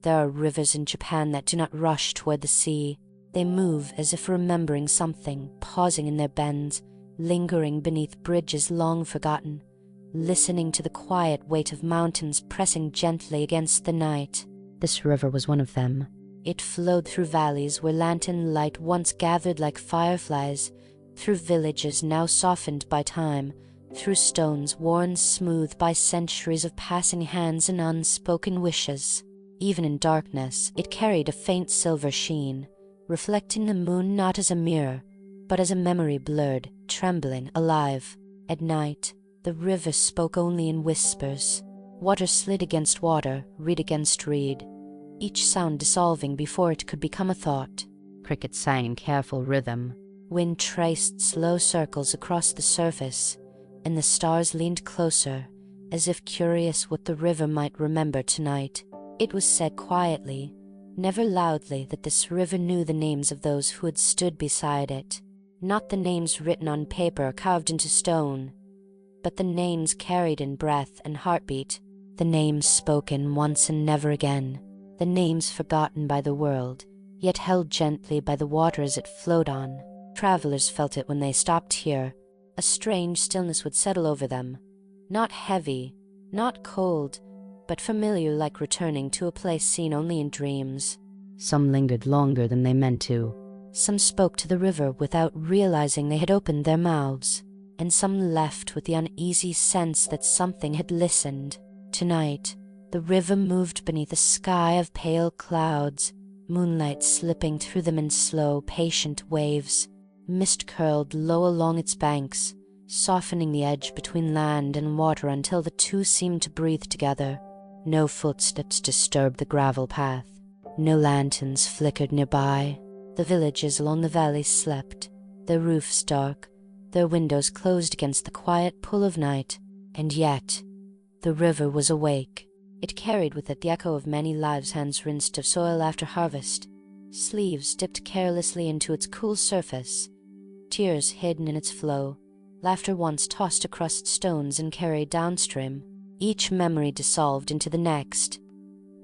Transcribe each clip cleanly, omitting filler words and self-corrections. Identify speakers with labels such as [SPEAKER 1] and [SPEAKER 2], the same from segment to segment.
[SPEAKER 1] There are rivers in Japan that do not rush toward the sea. They move as if remembering something, pausing in their bends, lingering beneath bridges long forgotten, listening to the quiet weight of mountains pressing gently against the night. This river was one of them. It flowed through valleys where lantern light once gathered like fireflies, through villages now softened by time, through stones worn smooth by centuries of passing hands and unspoken wishes. Even in darkness, it carried a faint silver sheen, reflecting the moon not as a mirror, but as a memory blurred, trembling, alive. At night, the river spoke only in whispers. Water slid against water, reed against reed, each sound dissolving before it could become a thought. Crickets sang in careful rhythm. Wind traced slow circles across the surface, and the stars leaned closer, as if curious what the river might remember tonight. It was said quietly, never loudly, that this river knew the names of those who had stood beside it. Not the names written on paper or carved into stone, but the names carried in breath and heartbeat, the names spoken once and never again, the names forgotten by the world, yet held gently by the water as it flowed on. Travelers felt it when they stopped here. A strange stillness would settle over them, not heavy, not cold, but familiar, like returning to a place seen only in dreams. Some lingered longer than they meant to. Some spoke to the river without realizing they had opened their mouths, and some left with the uneasy sense that something had listened. Tonight, the river moved beneath a sky of pale clouds, moonlight slipping through them in slow, patient waves. Mist curled low along its banks, softening the edge between land and water until the two seemed to breathe together. No footsteps disturbed the gravel path. No lanterns flickered nearby. The villages along the valley slept, their roofs dark, their windows closed against the quiet pull of night. And yet, the river was awake. It carried with it the echo of many lives, hands rinsed of soil after harvest, sleeves dipped carelessly into its cool surface, tears hidden in its flow, laughter once tossed across stones and carried downstream, each memory dissolved into the next,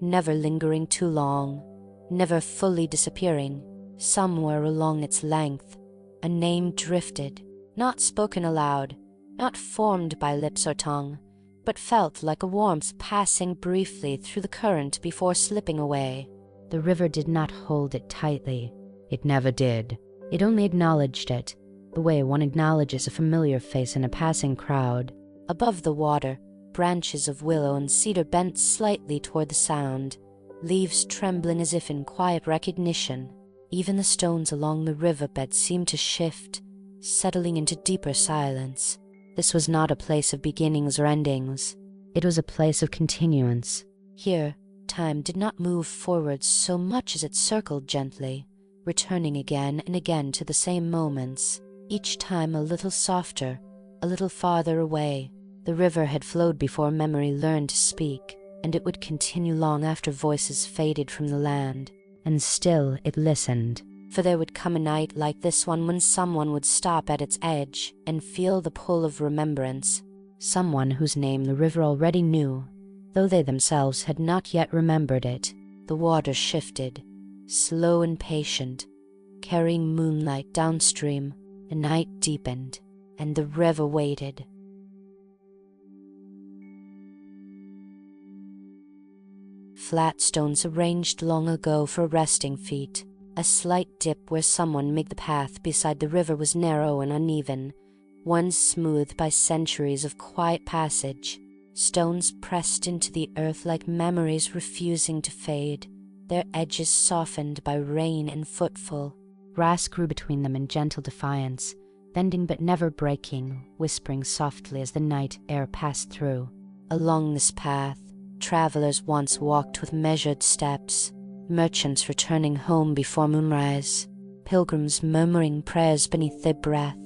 [SPEAKER 1] never lingering too long, never fully disappearing. Somewhere along its length, a name drifted, not spoken aloud, not formed by lips or tongue, but felt like a warmth passing briefly through the current before slipping away. The river did not hold it tightly. It never did. It only acknowledged it, the way one acknowledges a familiar face in a passing crowd. Above the water, branches of willow and cedar bent slightly toward the sound, leaves trembling as if in quiet recognition. Even the stones along the riverbed seemed to shift, settling into deeper silence. This was not a place of beginnings or endings. It was a place of continuance. Here, time did not move forward so much as it circled gently, returning again and again to the same moments, each time a little softer, a little farther away. The river had flowed before memory learned to speak, and it would continue long after voices faded from the land. And still it listened, for there would come a night like this one when someone would stop at its edge and feel the pull of remembrance, someone whose name the river already knew, though they themselves had not yet remembered it. The water shifted, slow and patient, carrying moonlight downstream. The night deepened, and the river waited. Flat stones arranged long ago for resting feet. A slight dip where someone made the path beside the river was narrow and uneven, worn smooth by centuries of quiet passage. Stones pressed into the earth like memories refusing to fade, their edges softened by rain and footfall. Grass grew between them in gentle defiance, bending but never breaking, whispering softly as the night air passed through. Along this path, travelers once walked with measured steps, merchants returning home before moonrise, pilgrims murmuring prayers beneath their breath,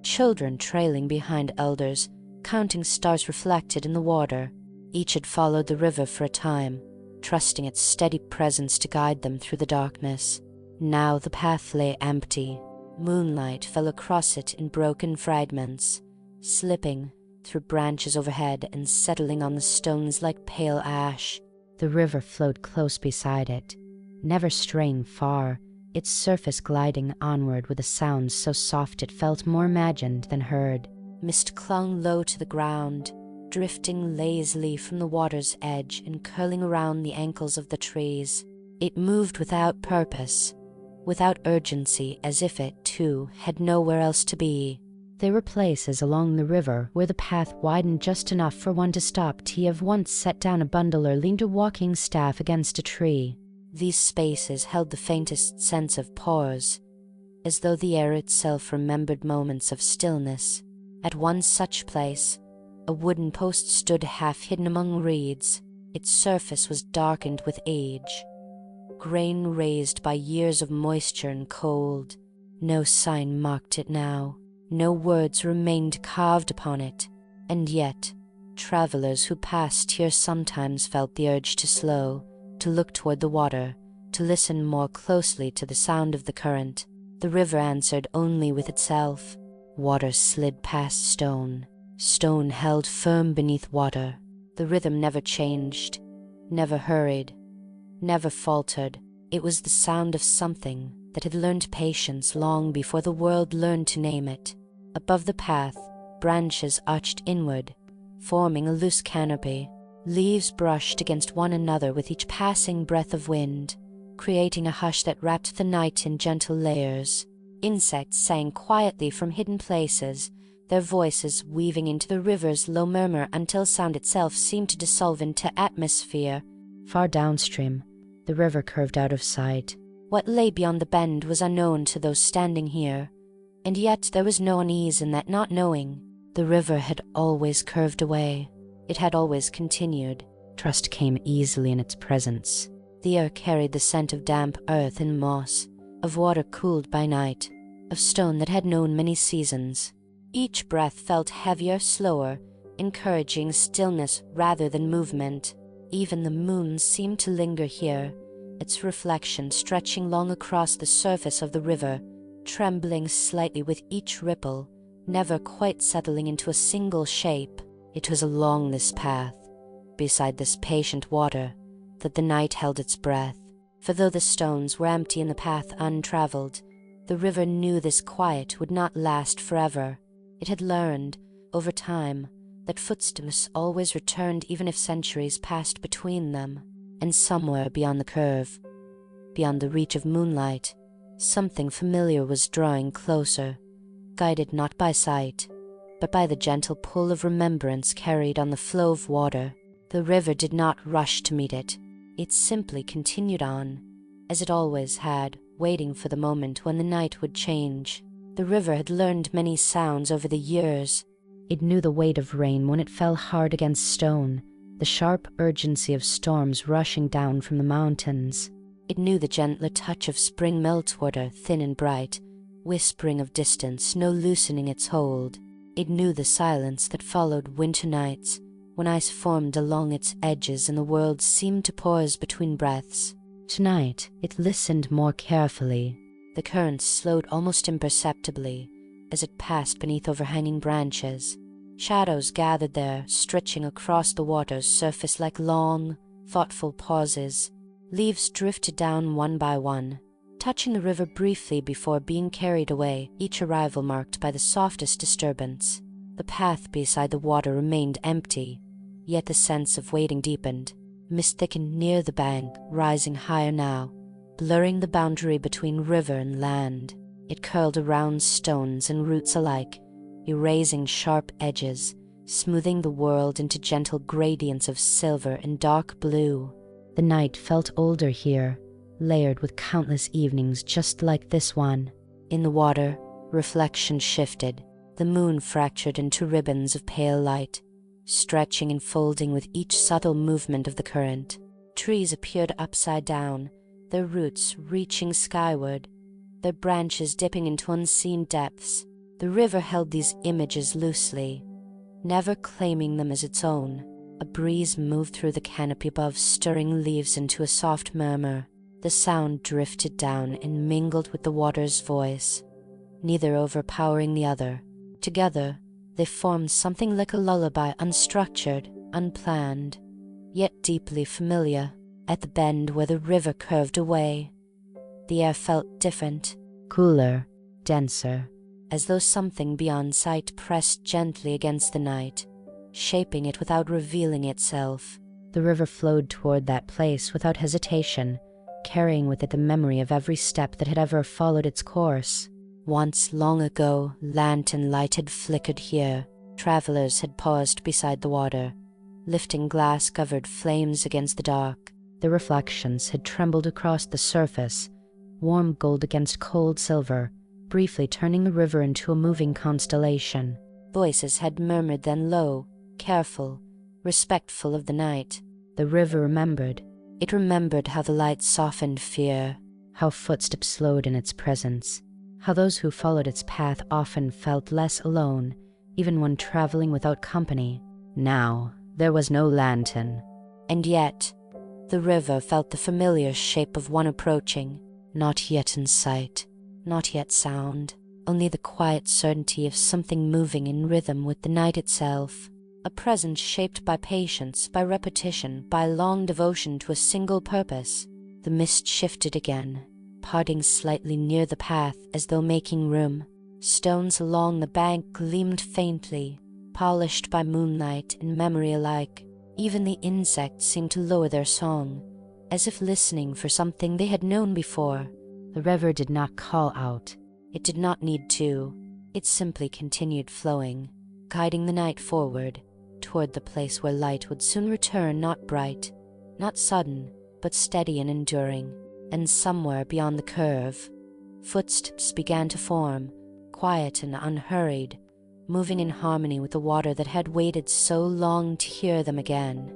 [SPEAKER 1] children trailing behind elders, counting stars reflected in the water. Each had followed the river for a time, trusting its steady presence to guide them through the darkness. Now the path lay empty. Moonlight fell across it in broken fragments, slipping through branches overhead and settling on the stones like pale ash. The river flowed close beside it, never straying far, its surface gliding onward with a sound so soft it felt more imagined than heard. Mist clung low to the ground, drifting lazily from the water's edge and curling around the ankles of the trees. It moved without purpose, without urgency, as if it, too, had nowhere else to be. There were places along the river where the path widened just enough for one to stop to have once set down a bundle or leaned a walking staff against a tree. These spaces held the faintest sense of pause, as though the air itself remembered moments of stillness. At one such place, a wooden post stood half hidden among reeds. Its surface was darkened with age, grain raised by years of moisture and cold. No sign marked it now. No words remained carved upon it, and yet travelers who passed here sometimes felt the urge to slow, to look toward the water, to listen more closely to the sound of the current. The river answered only with itself. Water slid past stone. Stone held firm beneath water. The rhythm never changed, never hurried, never faltered. It was the sound of something that had learned patience long before the world learned to name it. Above the path, branches arched inward, forming a loose canopy. Leaves brushed against one another with each passing breath of wind, creating a hush that wrapped the night in gentle layers. Insects sang quietly from hidden places, their voices weaving into the river's low murmur until sound itself seemed to dissolve into atmosphere. Far downstream, the river curved out of sight. What lay beyond the bend was unknown to those standing here, and yet there was no unease in that not knowing. The river had always curved away. It had always continued. Trust came easily in its presence. The air carried the scent of damp earth and moss, of water cooled by night, of stone that had known many seasons. Each breath felt heavier, slower, encouraging stillness rather than movement. Even the moon seemed to linger here, its reflection stretching long across the surface of the river, trembling slightly with each ripple, never quite settling into a single shape. It was along this path, beside this patient water, that the night held its breath. For though the stones were empty and the path untraveled, the river knew this quiet would not last forever. It had learned, over time, that footsteps always returned even if centuries passed between them. And somewhere beyond the curve, beyond the reach of moonlight, something familiar was drawing closer, guided not by sight, but by the gentle pull of remembrance carried on the flow of water. The river did not rush to meet it. It simply continued on, as it always had, waiting for the moment when the night would change. The river had learned many sounds over the years. It knew the weight of rain when it fell hard against stone, the sharp urgency of storms rushing down from the mountains. It knew the gentler touch of spring meltwater, thin and bright, whispering of distance, no loosening its hold. It knew the silence that followed winter nights, when ice formed along its edges and the world seemed to pause between breaths. Tonight it listened more carefully. The current slowed almost imperceptibly as it passed beneath overhanging branches. Shadows gathered there, stretching across the water's surface like long, thoughtful pauses. Leaves drifted down one by one, touching the river briefly before being carried away, each arrival marked by the softest disturbance. The path beside the water remained empty, yet the sense of waiting deepened. Mist thickened near the bank, rising higher now, blurring the boundary between river and land. It curled around stones and roots alike, erasing sharp edges, smoothing the world into gentle gradients of silver and dark blue. The night felt older here, layered with countless evenings just like this one. In the water, reflection shifted. The moon fractured into ribbons of pale light, stretching and folding with each subtle movement of the current. Trees appeared upside down, their roots reaching skyward, their branches dipping into unseen depths. The river held these images loosely, never claiming them as its own. A breeze moved through the canopy above, stirring leaves into a soft murmur. The sound drifted down and mingled with the water's voice, neither overpowering the other. Together, they formed something like a lullaby, unstructured, unplanned, yet deeply familiar. At the bend where the river curved away, the air felt different, cooler, denser, as though something beyond sight pressed gently against the night, shaping it without revealing itself. The river flowed toward that place without hesitation, carrying with it the memory of every step that had ever followed its course. Once, long ago, lantern light had flickered here. Travelers had paused beside the water, lifting glass-covered flames against the dark. The reflections had trembled across the surface, warm gold against cold silver, briefly turning the river into a moving constellation. Voices had murmured then low, careful, respectful of the night. The river remembered. It remembered how the light softened fear, how footsteps slowed in its presence, how those who followed its path often felt less alone, even when traveling without company. Now, there was no lantern. And yet, the river felt the familiar shape of one approaching, not yet in sight, not yet sound, only the quiet certainty of something moving in rhythm with the night itself, a presence shaped by patience, by repetition, by long devotion to a single purpose. The mist shifted again, parting slightly near the path as though making room. Stones along the bank gleamed faintly, polished by moonlight and memory alike. Even the insects seemed to lower their song, as if listening for something they had known before. The river did not call out. It did not need to. It simply continued flowing, guiding the night forward, toward the place where light would soon return, not bright, not sudden, but steady and enduring. And somewhere beyond the curve, footsteps began to form, quiet and unhurried, moving in harmony with the water that had waited so long to hear them again.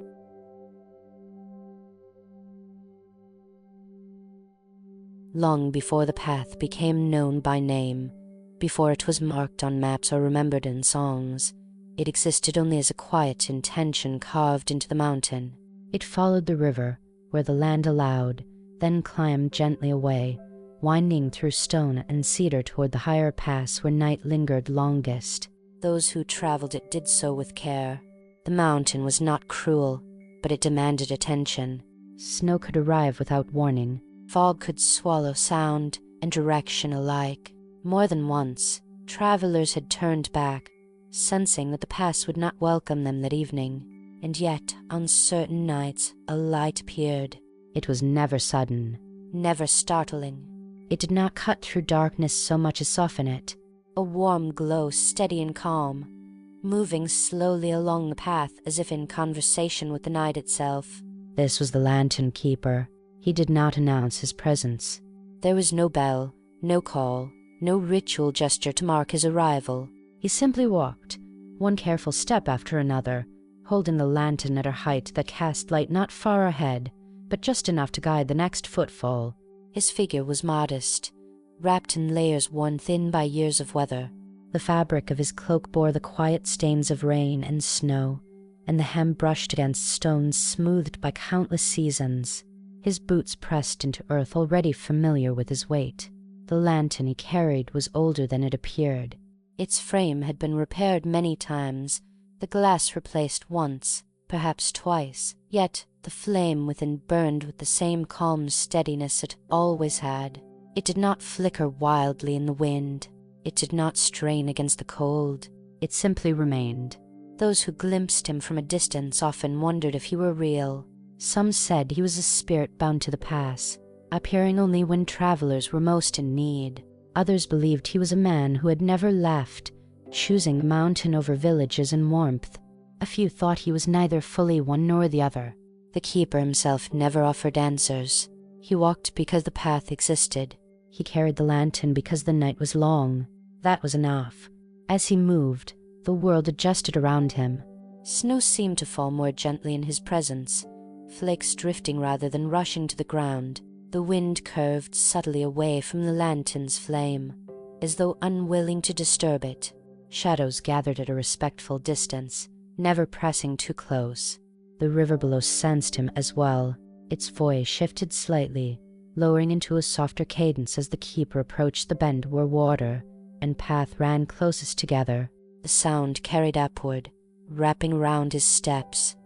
[SPEAKER 1] Long before the path became known by name, before it was marked on maps or remembered in songs, it existed only as a quiet intention carved into the mountain. It followed the river where the land allowed, then climbed gently away, winding through stone and cedar toward the higher pass where night lingered longest. Those who traveled it did so with care. The mountain was not cruel, but it demanded attention. Snow could arrive without warning. Fog could swallow sound and direction alike. More than once, travelers had turned back, sensing that the pass would not welcome them that evening. And yet, on certain nights, a light appeared. It was never sudden, never startling. It did not cut through darkness so much as soften it. A warm glow, steady and calm, moving slowly along the path as if in conversation with the night itself. This was the lantern keeper. He did not announce his presence. There was no bell, no call, no ritual gesture to mark his arrival. He simply walked, one careful step after another, holding the lantern at a height that cast light not far ahead, but just enough to guide the next footfall. His figure was modest, wrapped in layers worn thin by years of weather. The fabric of his cloak bore the quiet stains of rain and snow, and the hem brushed against stones smoothed by countless seasons. His boots pressed into earth already familiar with his weight. The lantern he carried was older than it appeared. Its frame had been repaired many times, the glass replaced once, perhaps twice, yet the flame within burned with the same calm steadiness it always had. It did not flicker wildly in the wind. It did not strain against the cold. It simply remained. Those who glimpsed him from a distance often wondered if he were real. Some said he was a spirit bound to the pass, appearing only when travelers were most in need. Others believed he was a man who had never left, choosing the mountain over villages and warmth. A few thought he was neither fully one nor the other. The keeper himself never offered answers. He walked because the path existed. He carried the lantern because the night was long. That was enough. As he moved, the world adjusted around him. Snow seemed to fall more gently in his presence, flakes drifting rather than rushing to the ground. The wind curved subtly away from the lantern's flame, as though unwilling to disturb it. Shadows gathered at a respectful distance, never pressing too close. The river below sensed him as well. Its voice shifted slightly, lowering into a softer cadence as the keeper approached the bend where water and path ran closest together. The sound carried upward, wrapping round his steps.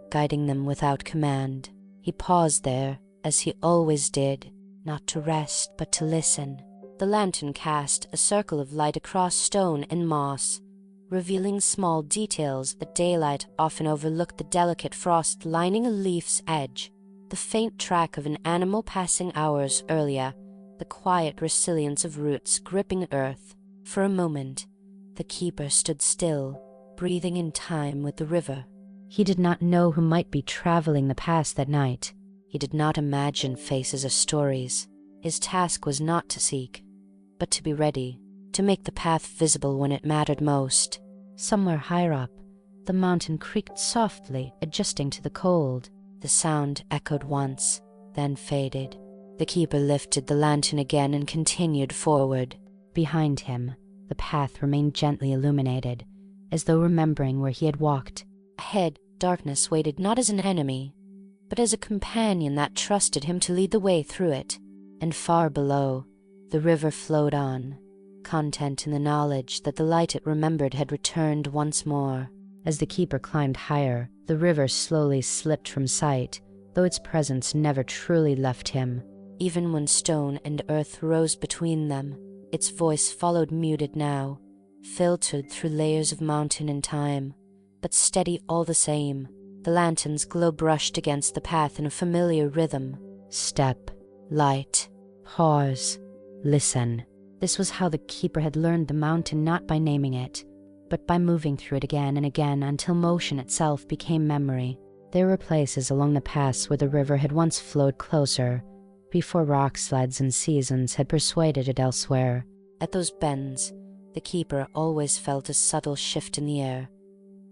[SPEAKER 1] guiding them without command. He paused there, as he always did, not to rest, but to listen. The lantern cast a circle of light across stone and moss, revealing small details that daylight often overlooked: the delicate frost lining a leaf's edge, the faint track of an animal passing hours earlier, the quiet resilience of roots gripping earth. For a moment, the keeper stood still, breathing in time with the river. He did not know who might be traveling the pass that night. He did not imagine faces or stories. His task was not to seek, but to be ready, to make the path visible when it mattered most. Somewhere higher up, the mountain creaked softly, adjusting to the cold. The sound echoed once, then faded. The keeper lifted the lantern again and continued forward. Behind him, the path remained gently illuminated, as though remembering where he had walked. Ahead, darkness waited not as an enemy, but as a companion that trusted him to lead the way through it. And far below, the river flowed on, content in the knowledge that the light it remembered had returned once more. As the keeper climbed higher, the river slowly slipped from sight, though its presence never truly left him. Even when stone and earth rose between them, its voice followed, muted now, filtered through layers of mountain and time, but steady all the same. The lantern's glow brushed against the path in a familiar rhythm. Step, light, pause, listen. This was how the keeper had learned the mountain, not by naming it, but by moving through it again and again until motion itself became memory. There were places along the pass where the river had once flowed closer, before rock slides and seasons had persuaded it elsewhere. At those bends, the keeper always felt a subtle shift in the air,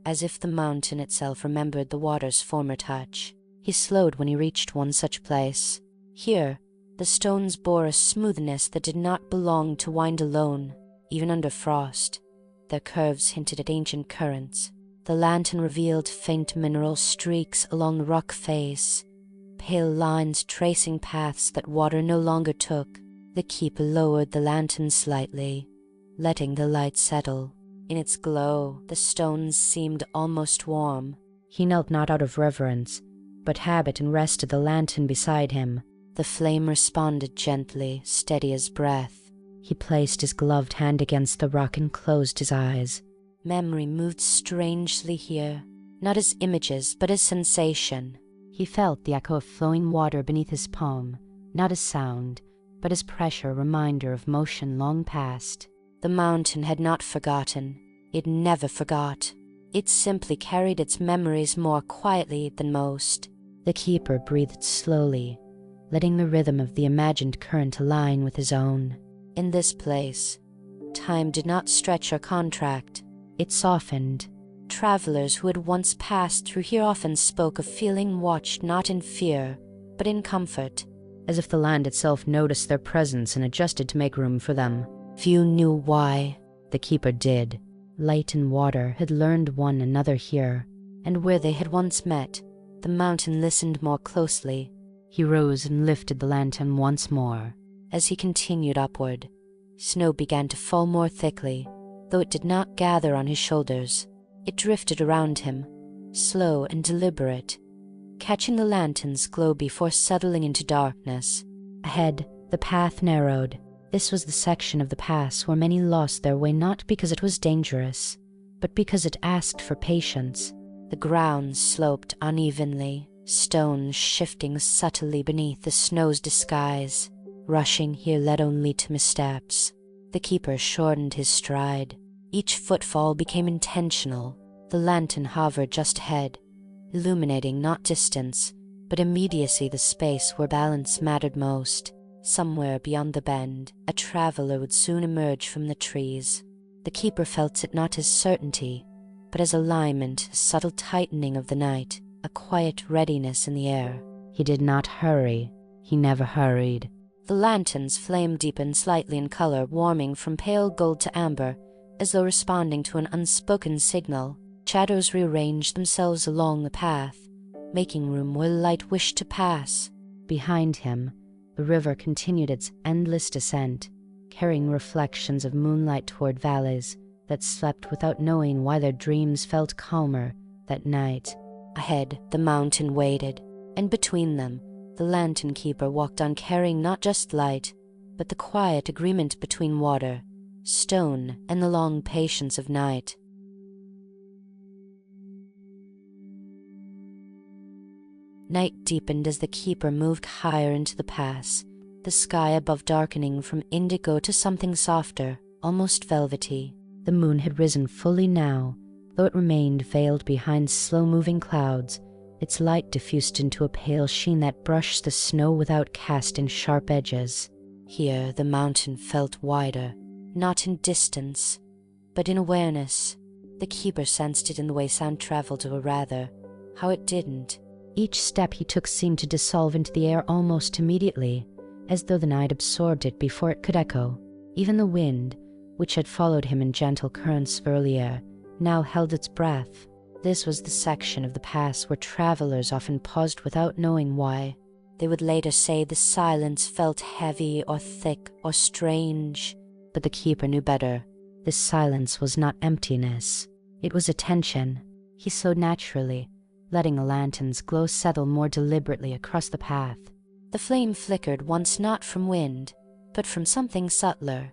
[SPEAKER 1] as if the mountain itself remembered the water's former touch. He slowed when he reached one such place. Here, the stones bore a smoothness that did not belong to wind alone, even under frost. Their curves hinted at ancient currents. The lantern revealed faint mineral streaks along the rock face, pale lines tracing paths that water no longer took. The keeper lowered the lantern slightly, letting the light settle. In its glow, the stones seemed almost warm. He knelt not out of reverence, but habit, and rested the lantern beside him. The flame responded gently, steady as breath. He placed his gloved hand against the rock and closed his eyes. Memory moved strangely here, not as images, but as sensation. He felt the echo of flowing water beneath his palm, not as sound, but as pressure, a reminder of motion long past. The mountain had not forgotten. It never forgot. It simply carried its memories more quietly than most. The keeper breathed slowly, letting the rhythm of the imagined current align with his own. In this place, time did not stretch or contract. It softened. Travelers who had once passed through here often spoke of feeling watched not in fear, but in comfort, as if the land itself noticed their presence and adjusted to make room for them. Few knew why. The keeper did. Light and water had learned one another here, and where they had once met, the mountain listened more closely. He rose and lifted the lantern once more. As he continued upward, snow began to fall more thickly, though it did not gather on his shoulders. It drifted around him, slow and deliberate, catching the lantern's glow before settling into darkness. Ahead, the path narrowed. This was the section of the pass where many lost their way, not because it was dangerous, but because it asked for patience. The ground sloped unevenly, stones shifting subtly beneath the snow's disguise. Rushing here led only to missteps. The keeper shortened his stride. Each footfall became intentional. The lantern hovered just ahead, illuminating not distance, but immediacy, the space where balance mattered most. Somewhere beyond the bend, a traveler would soon emerge from the trees. The keeper felt it not as certainty, but as alignment, a subtle tightening of the night, a quiet readiness in the air. He did not hurry. He never hurried. The lantern's flame deepened slightly in color, warming from pale gold to amber, as though responding to an unspoken signal. Shadows rearranged themselves along the path, making room where light wished to pass. Behind him, the river continued its endless descent, carrying reflections of moonlight toward valleys that slept without knowing why their dreams felt calmer that night. Ahead, the mountain waited, and between them, the lantern keeper walked on, carrying not just light, but the quiet agreement between water, stone, and the long patience of night. Night deepened as the keeper moved higher into the pass, the sky above darkening from indigo to something softer, almost velvety. The moon had risen fully now, though it remained veiled behind slow-moving clouds, its light diffused into a pale sheen that brushed the snow without casting sharp edges. Here the mountain felt wider, not in distance, but in awareness. The keeper sensed it in the way sound traveled, or rather, how it didn't. Each step he took seemed to dissolve into the air almost immediately, as though the night absorbed it before it could echo. Even the wind, which had followed him in gentle currents earlier, now held its breath. This was the section of the pass where travelers often paused without knowing why. They would later say the silence felt heavy or thick or strange, but the keeper knew better. This silence was not emptiness. It was attention. He slowed naturally, letting a lantern's glow settle more deliberately across the path. The flame flickered once, not from wind, but from something subtler,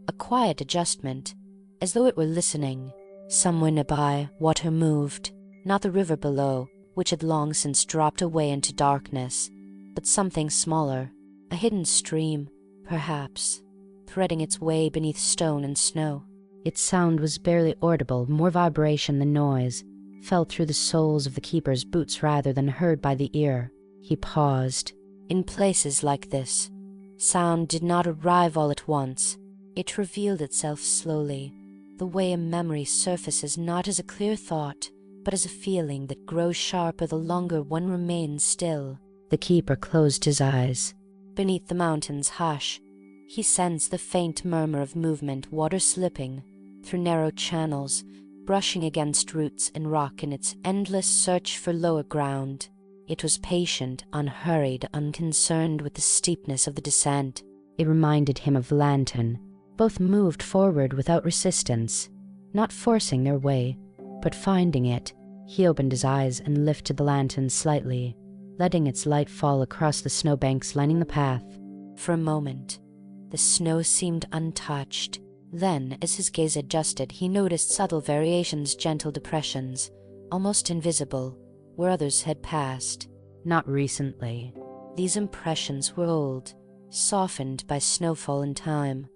[SPEAKER 1] a quiet adjustment, as though it were listening. Somewhere nearby, water moved, not the river below, which had long since dropped away into darkness, but something smaller, a hidden stream, perhaps, threading its way beneath stone and snow. Its sound was barely audible, more vibration than noise, felt through the soles of the keeper's boots rather than heard by the ear. He paused. In places like this, sound did not arrive all at once. It revealed itself slowly, the way a memory surfaces not as a clear thought, but as a feeling that grows sharper the longer one remains still. The keeper closed his eyes. Beneath the mountain's hush, he sensed the faint murmur of movement, water slipping through narrow channels, brushing against roots and rock in its endless search for lower ground. It was patient, unhurried, unconcerned with the steepness of the descent. It reminded him of the lantern. Both moved forward without resistance, not forcing their way, but finding it. He opened his eyes and lifted the lantern slightly, letting its light fall across the snowbanks lining the path. For a moment, the snow seemed untouched. Then, as his gaze adjusted, he noticed subtle variations, gentle depressions, almost invisible, where others had passed. Not recently. These impressions were old, softened by snowfall and time,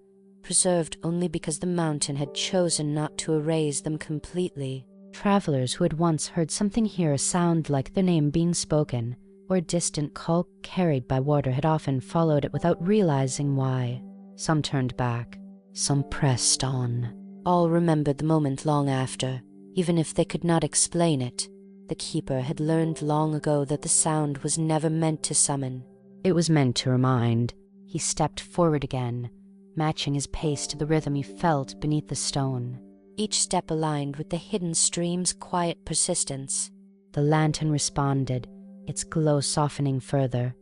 [SPEAKER 1] preserved only because the mountain had chosen not to erase them completely. Travelers who had once heard something hear a sound like their name being spoken, or a distant call carried by water, had often followed it without realizing why. Some turned back. Some pressed on. All remembered the moment long after, even if they could not explain it. The keeper had learned long ago that the sound was never meant to summon. It was meant to remind. He stepped forward again, matching his pace to the rhythm he felt beneath the stone. Each step aligned with the hidden stream's quiet persistence. The lantern responded, its glow softening further,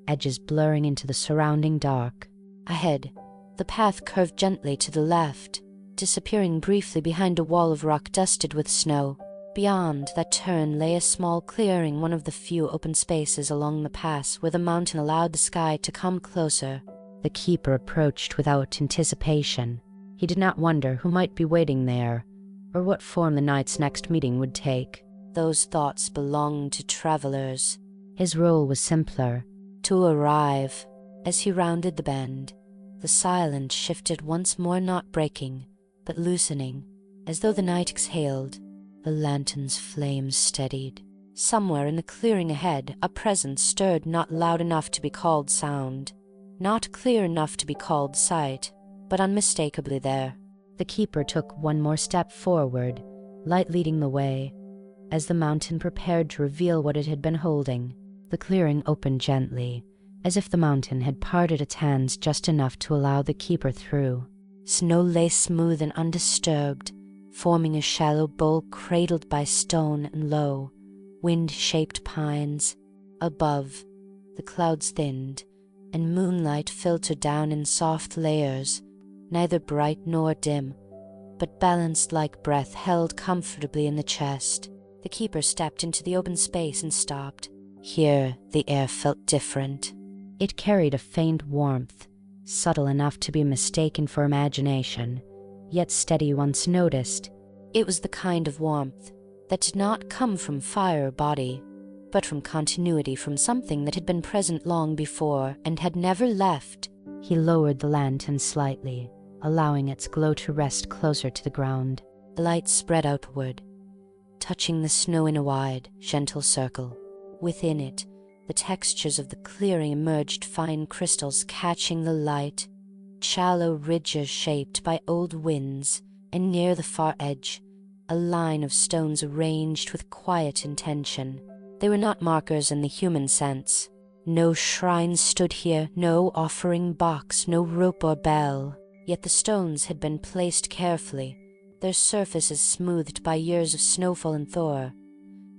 [SPEAKER 1] edges blurring into the surrounding dark. Ahead, the path curved gently to the left, disappearing briefly behind a wall of rock dusted with snow. Beyond that turn lay a small clearing, one of the few open spaces along the pass where the mountain allowed the sky to come closer. The keeper approached without anticipation. He did not wonder who might be waiting there, or what form the night's next meeting would take. Those thoughts belonged to travelers. His role was simpler, to arrive. As he rounded the bend, the silence shifted once more, not breaking, but loosening, as though the night exhaled. The lantern's flame steadied. Somewhere in the clearing ahead, a presence stirred, not loud enough to be called sound, not clear enough to be called sight, but unmistakably there. The keeper took one more step forward, light leading the way. As the mountain prepared to reveal what it had been holding, the clearing opened gently, as if the mountain had parted its hands just enough to allow the keeper through. Snow lay smooth and undisturbed, forming a shallow bowl cradled by stone and low, wind-shaped pines. Above, the clouds thinned, and moonlight filtered down in soft layers, neither bright nor dim, but balanced like breath held comfortably in the chest. The keeper stepped into the open space and stopped. Here, the air felt different. It carried a faint warmth, subtle enough to be mistaken for imagination, yet steady once noticed. It was the kind of warmth that did not come from fire or body, but from continuity, from something that had been present long before and had never left. He lowered the lantern slightly, allowing its glow to rest closer to the ground. The light spread outward, touching the snow in a wide, gentle circle. Within it, the textures of the clearing emerged, fine crystals catching the light, shallow ridges shaped by old winds, and near the far edge, a line of stones arranged with quiet intention. They were not markers in the human sense. No shrine stood here, no offering box, no rope or bell. Yet the stones had been placed carefully, their surfaces smoothed by years of snowfall and thaw,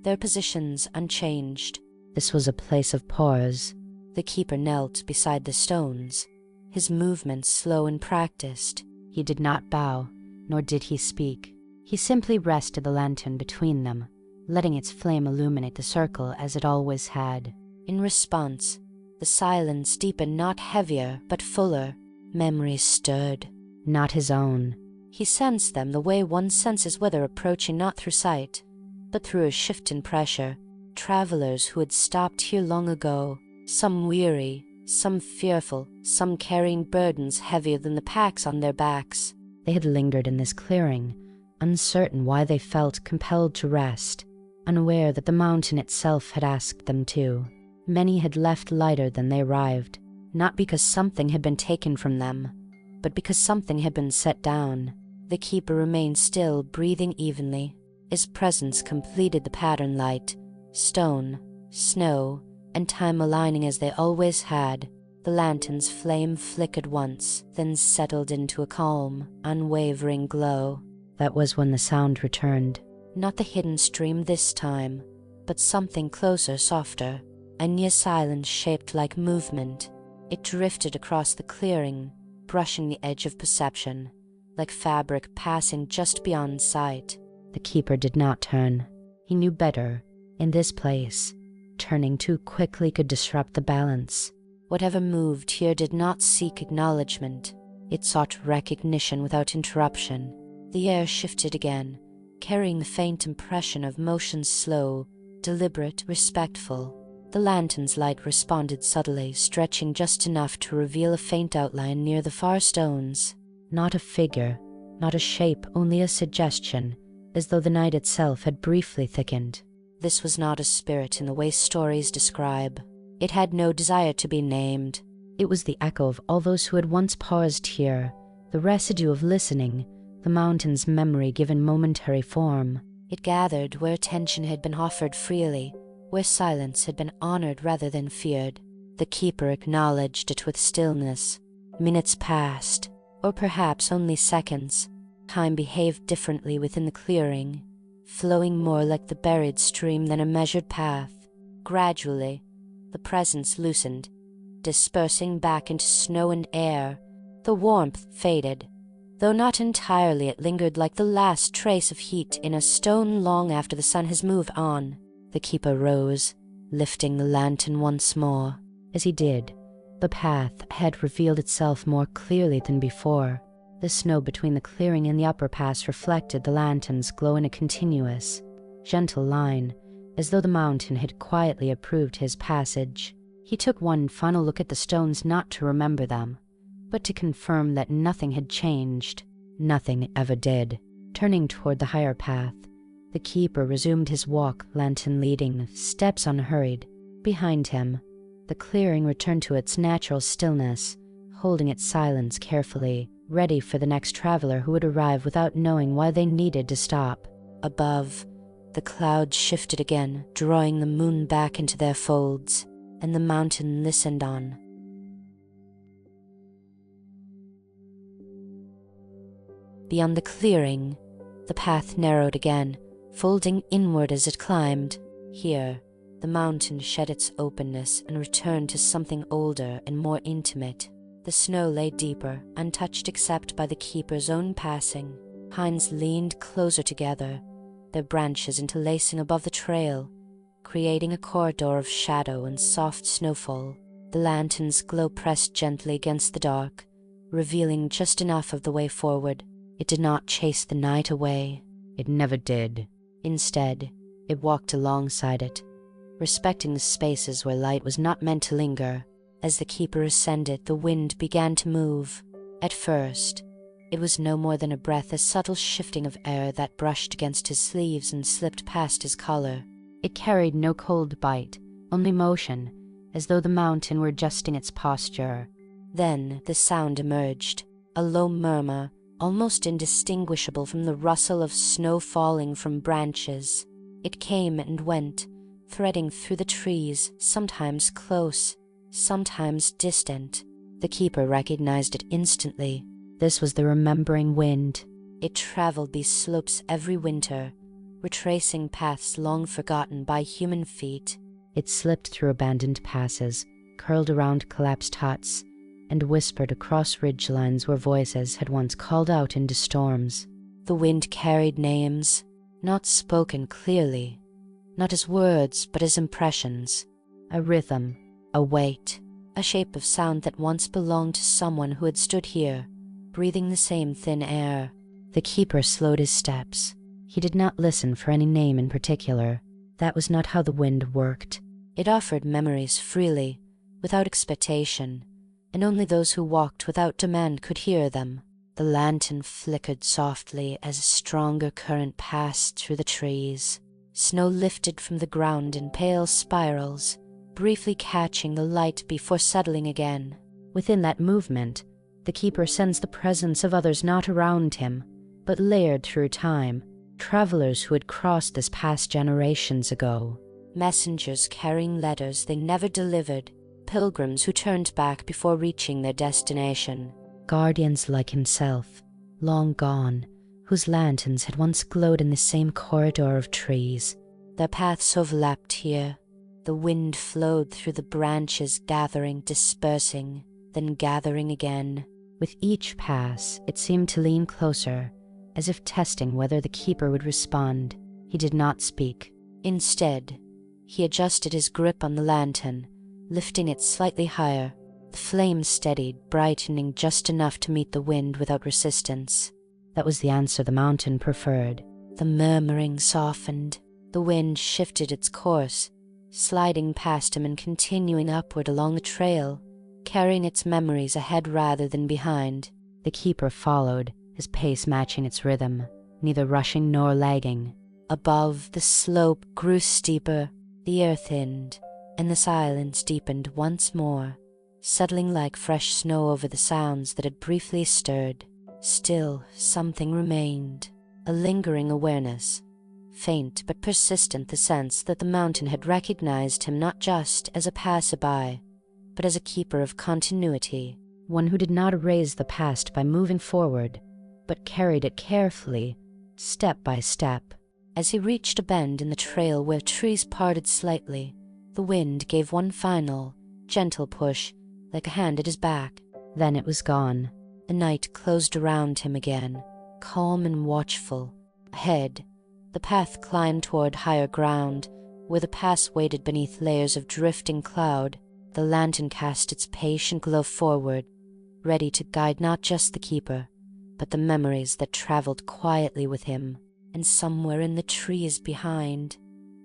[SPEAKER 1] their positions unchanged. This was a place of pause. The keeper knelt beside the stones, his movements slow and practiced. He did not bow, nor did he speak. He simply rested the lantern between them, letting its flame illuminate the circle as it always had. In response, the silence deepened, not heavier, but fuller. Memories stirred, not his own. He sensed them the way one senses weather approaching, not through sight, but through a shift in pressure. Travelers who had stopped here long ago, some weary, some fearful, some carrying burdens heavier than the packs on their backs. They had lingered in this clearing, uncertain why they felt compelled to rest, unaware that the mountain itself had asked them to. Many had left lighter than they arrived, not because something had been taken from them, but because something had been set down. The keeper remained still, breathing evenly. His presence completed the pattern: light, stone, snow, and time aligning as they always had. The lantern's flame flickered once, then settled into a calm, unwavering glow. That was when the sound returned. Not the hidden stream this time, but something closer, softer. A near silence shaped like movement. It drifted across the clearing, brushing the edge of perception, like fabric passing just beyond sight. The keeper did not turn. He knew better. In this place, turning too quickly could disrupt the balance. Whatever moved here did not seek acknowledgement. It sought recognition without interruption. The air shifted again, carrying the faint impression of motion, slow, deliberate, respectful. The lantern's light responded subtly, stretching just enough to reveal a faint outline near the far stones. Not a figure, not a shape, only a suggestion, as though the night itself had briefly thickened. This was not a spirit in the way stories describe. It had no desire to be named. It was the echo of all those who had once paused here, the residue of listening, the mountain's memory given momentary form. It gathered where attention had been offered freely, where silence had been honored rather than feared. The keeper acknowledged it with stillness. Minutes passed, or perhaps only seconds. Time behaved differently within the clearing, flowing more like the buried stream than a measured path. Gradually, the presence loosened, dispersing back into snow and air. The warmth faded, though not entirely. It lingered like the last trace of heat in a stone long after the sun has moved on. The keeper rose, lifting the lantern once more. As he did, the path ahead revealed itself more clearly than before. The snow between the clearing and the upper pass reflected the lantern's glow in a continuous, gentle line, as though the mountain had quietly approved his passage. He took one final look at the stones, not to remember them, but to confirm that nothing had changed. Nothing ever did. Turning toward the higher path, the keeper resumed his walk, lantern leading, steps unhurried. Behind him, the clearing returned to its natural stillness, holding its silence carefully, ready for the next traveler who would arrive without knowing why they needed to stop. Above, the clouds shifted again, drawing the moon back into their folds, and the mountain listened on. Beyond the clearing, the path narrowed again, folding inward as it climbed. Here, the mountain shed its openness and returned to something older and more intimate. The snow lay deeper, untouched except by the keeper's own passing. Pines leaned closer together, their branches interlacing above the trail, creating a corridor of shadow and soft snowfall. The lantern's glow pressed gently against the dark, revealing just enough of the way forward. It did not chase the night away. It never did. Instead, it walked alongside it, respecting the spaces where light was not meant to linger. As the keeper ascended, the wind began to move. At first, it was no more than a breath, a subtle shifting of air that brushed against his sleeves and slipped past his collar. It carried no cold bite, only motion, as though the mountain were adjusting its posture. Then the sound emerged, a low murmur, almost indistinguishable from the rustle of snow falling from branches. It came and went, threading through the trees, sometimes close, sometimes distant. The keeper recognized it instantly. This was the remembering wind. It traveled these slopes every winter, retracing paths long forgotten by human feet. It slipped through abandoned passes, curled around collapsed huts, and whispered across ridgelines where voices had once called out into storms. The wind carried names, not spoken clearly, not as words but as impressions, a rhythm, a weight, a shape of sound that once belonged to someone who had stood here, breathing the same thin air. The keeper slowed his steps. He did not listen for any name in particular. That was not how the wind worked. It offered memories freely, without expectation, and only those who walked without demand could hear them. The lantern flickered softly as a stronger current passed through the trees. Snow lifted from the ground in pale spirals, briefly catching the light before settling again. Within that movement, the keeper sensed the presence of others not around him, but layered through time, travelers who had crossed this path generations ago. Messengers carrying letters they never delivered, pilgrims who turned back before reaching their destination. Guardians like himself, long gone, whose lanterns had once glowed in the same corridor of trees. Their paths overlapped here. The wind flowed through the branches, gathering, dispersing, then gathering again. With each pass, it seemed to lean closer, as if testing whether the keeper would respond. He did not speak. Instead, he adjusted his grip on the lantern, lifting it slightly higher. The flame steadied, brightening just enough to meet the wind without resistance. That was the answer the mountain preferred. The murmuring softened. The wind shifted its course, sliding past him and continuing upward along the trail, carrying its memories ahead rather than behind. The keeper followed, his pace matching its rhythm, neither rushing nor lagging. Above, the slope grew steeper, the air thinned, and the silence deepened once more, settling like fresh snow over the sounds that had briefly stirred. Still, something remained, a lingering awareness, faint but persistent, the sense that the mountain had recognized him not just as a passerby, but as a keeper of continuity, one who did not erase the past by moving forward, but carried it carefully, step by step. As he reached a bend in the trail where trees parted slightly, the wind gave one final, gentle push, like a hand at his back. Then it was gone. The night closed around him again, calm and watchful. Ahead, the path climbed toward higher ground, where the pass waited beneath layers of drifting cloud. The lantern cast its patient glow forward, ready to guide not just the keeper, but the memories that traveled quietly with him. And somewhere in the trees behind,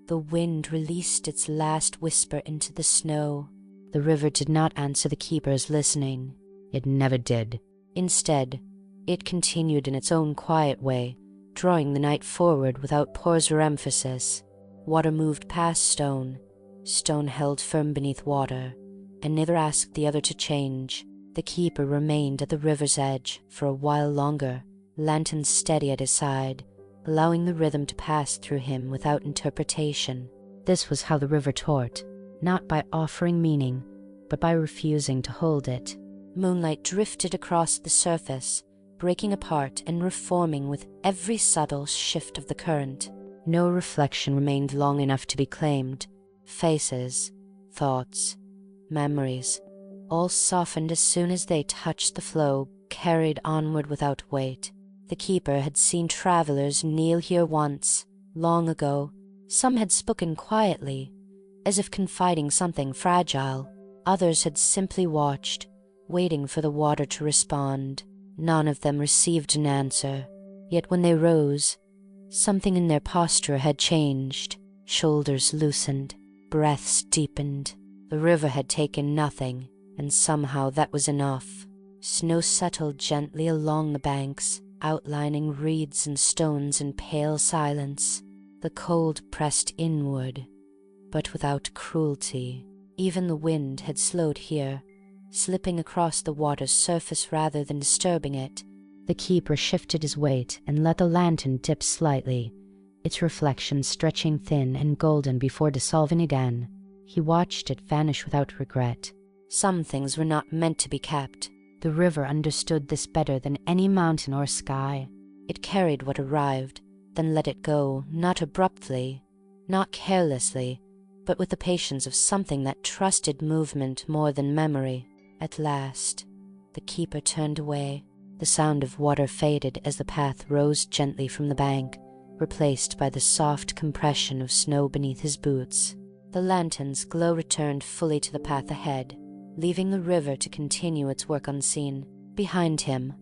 [SPEAKER 1] the wind released its last whisper into the snow. The river did not answer the keeper's listening. It never did. Instead, it continued in its own quiet way, drawing the night forward without pause or emphasis. Water moved past stone, stone held firm beneath water, and neither asked the other to change. The keeper remained at the river's edge for a while longer, lantern steady at his side, allowing the rhythm to pass through him without interpretation. This was how the river taught, not by offering meaning, but by refusing to hold it. Moonlight drifted across the surface, breaking apart and reforming with every subtle shift of the current. No reflection remained long enough to be claimed. Faces, thoughts, memories, all softened as soon as they touched the flow, carried onward without weight. The keeper had seen travelers kneel here once, Long ago, some had spoken quietly, as if confiding something fragile. Others had simply watched, waiting for the water to respond. None of them received an answer, yet when they rose, something in their posture had changed. Shoulders loosened, breaths deepened. The river had taken nothing, and somehow that was enough. Snow settled gently along the banks, outlining reeds and stones in pale silence. The cold pressed inward, but without cruelty. Even the wind had slowed here, slipping across the water's surface rather than disturbing it. The keeper shifted his weight and let the lantern dip slightly, its reflection stretching thin and golden before dissolving again. He watched it vanish without regret. Some things were not meant to be kept. The river understood this better than any mountain or sky. It carried what arrived, then let it go, not abruptly, not carelessly, but with the patience of something that trusted movement more than memory. At last, the keeper turned away. The sound of water faded as the path rose gently from the bank, replaced by the soft compression of snow beneath his boots. The lantern's glow returned fully to the path ahead, leaving the river to continue its work unseen. Behind him,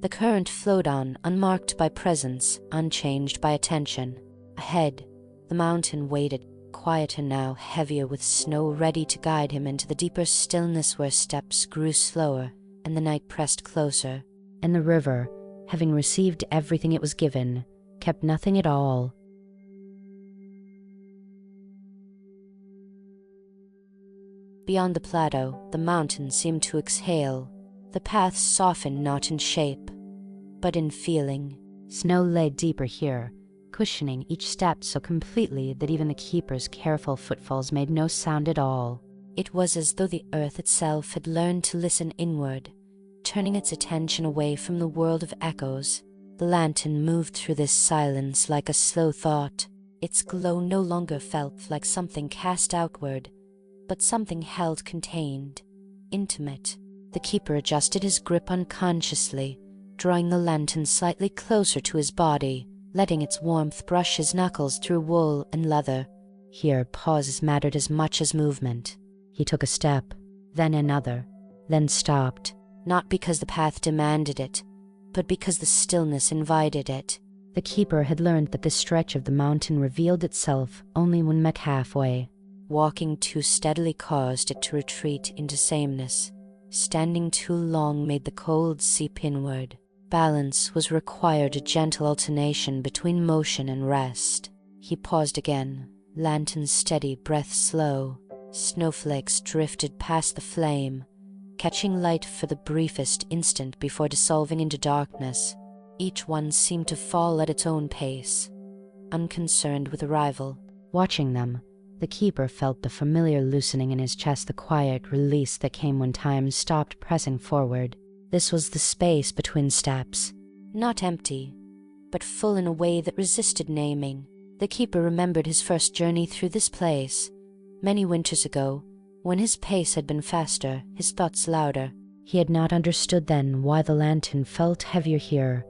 [SPEAKER 1] the current flowed on, unmarked by presence, unchanged by attention. Ahead, the mountain waited, quieter now, heavier with snow, ready to guide him into the deeper stillness where steps grew slower and the night pressed closer. And the river, having received everything it was given, kept nothing at all. Beyond the plateau, the mountain seemed to exhale. The paths softened not in shape, but in feeling. Snow lay deeper here, cushioning each step so completely that even the keeper's careful footfalls made no sound at all. It was as though the earth itself had learned to listen inward, turning its attention away from the world of echoes. The lantern moved through this silence like a slow thought. Its glow no longer felt like something cast outward, but something held contained, intimate. The keeper adjusted his grip unconsciously, drawing the lantern slightly closer to his body, letting its warmth brush his knuckles through wool and leather. Here pauses mattered as much as movement. He took a step, then another, then stopped, not because the path demanded it, but because the stillness invited it. The keeper had learned that this stretch of the mountain revealed itself only when met halfway. Walking too steadily caused it to retreat into sameness. Standing too long made the cold seep inward. Balance was required, a gentle alternation between motion and rest. He paused again, lantern steady, breath slow. Snowflakes drifted past the flame, catching light for the briefest instant before dissolving into darkness. Each one seemed to fall at its own pace, unconcerned with arrival. Watching them, the keeper felt the familiar loosening in his chest, the quiet release that came when time stopped pressing forward. This was the space between steps, not empty, but full in a way that resisted naming. The keeper remembered his first journey through this place, many winters ago, when his pace had been faster, his thoughts louder. He had not understood then why the lantern felt heavier here,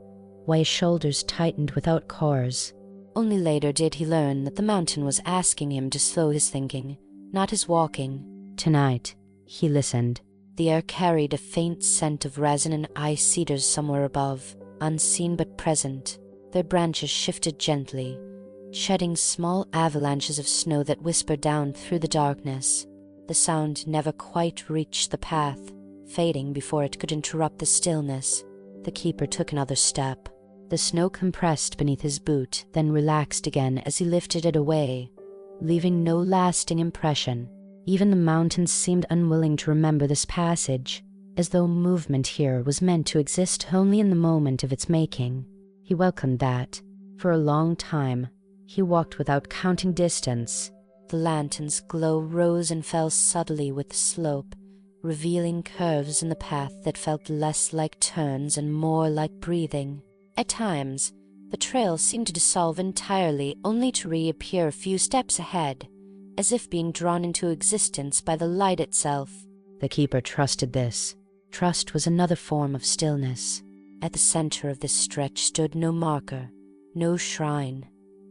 [SPEAKER 1] why his shoulders tightened without cause. Only later did he learn that the mountain was asking him to slow his thinking, not his walking. Tonight, he listened. The air carried a faint scent of resin and ice cedars somewhere above, unseen but present. Their branches shifted gently, shedding small avalanches of snow that whispered down through the darkness. The sound never quite reached the path, fading before it could interrupt the stillness. The keeper took another step. The snow compressed beneath his boot, then relaxed again as he lifted it away, leaving no lasting impression. Even the mountains seemed unwilling to remember this passage, as though movement here was meant to exist only in the moment of its making. He welcomed that. For a long time, he walked without counting distance. The lantern's glow rose and fell subtly with the slope, revealing curves in the path that felt less like turns and more like breathing. At times, the trail seemed to dissolve entirely, only to reappear a few steps ahead, as if being drawn into existence by the light itself. The keeper trusted this. Trust was another form of stillness. At the center of this stretch stood no marker, no shrine,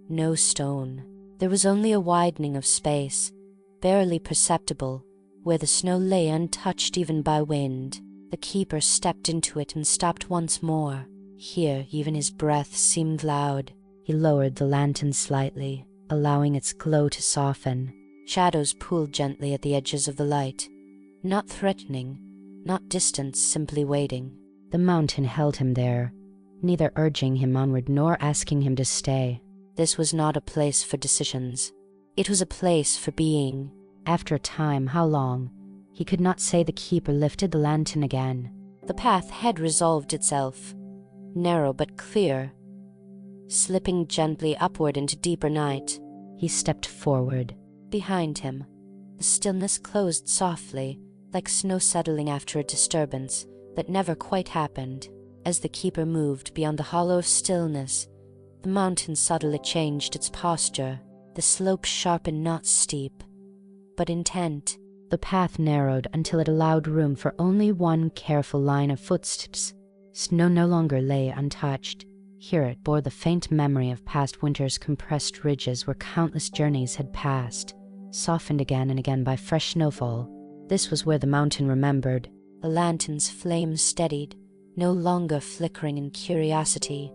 [SPEAKER 1] no stone. There was only a widening of space, barely perceptible, where the snow lay untouched even by wind. The keeper stepped into it and stopped once more. Here even his breath seemed loud. He lowered the lantern slightly, allowing its glow to soften. Shadows pooled gently at the edges of the light. Not threatening, not distant, simply waiting. The mountain held him there, neither urging him onward nor asking him to stay. This was not a place for decisions. It was a place for being. After a time, how long? He could not say. The keeper lifted the lantern again. The path had resolved itself, narrow but clear, slipping gently upward into deeper night. He stepped forward. Behind him, the stillness closed softly, like snow settling after a disturbance that never quite happened. As the keeper moved beyond the hollow of stillness, the mountain subtly changed its posture. The slope sharpened, not steep, but intent. The path narrowed until it allowed room for only one careful line of footsteps. Snow no longer lay untouched. Here it bore the faint memory of past winter's compressed ridges where countless journeys had passed, softened again and again by fresh snowfall. This was where the mountain remembered. The lantern's flame steadied, no longer flickering in curiosity,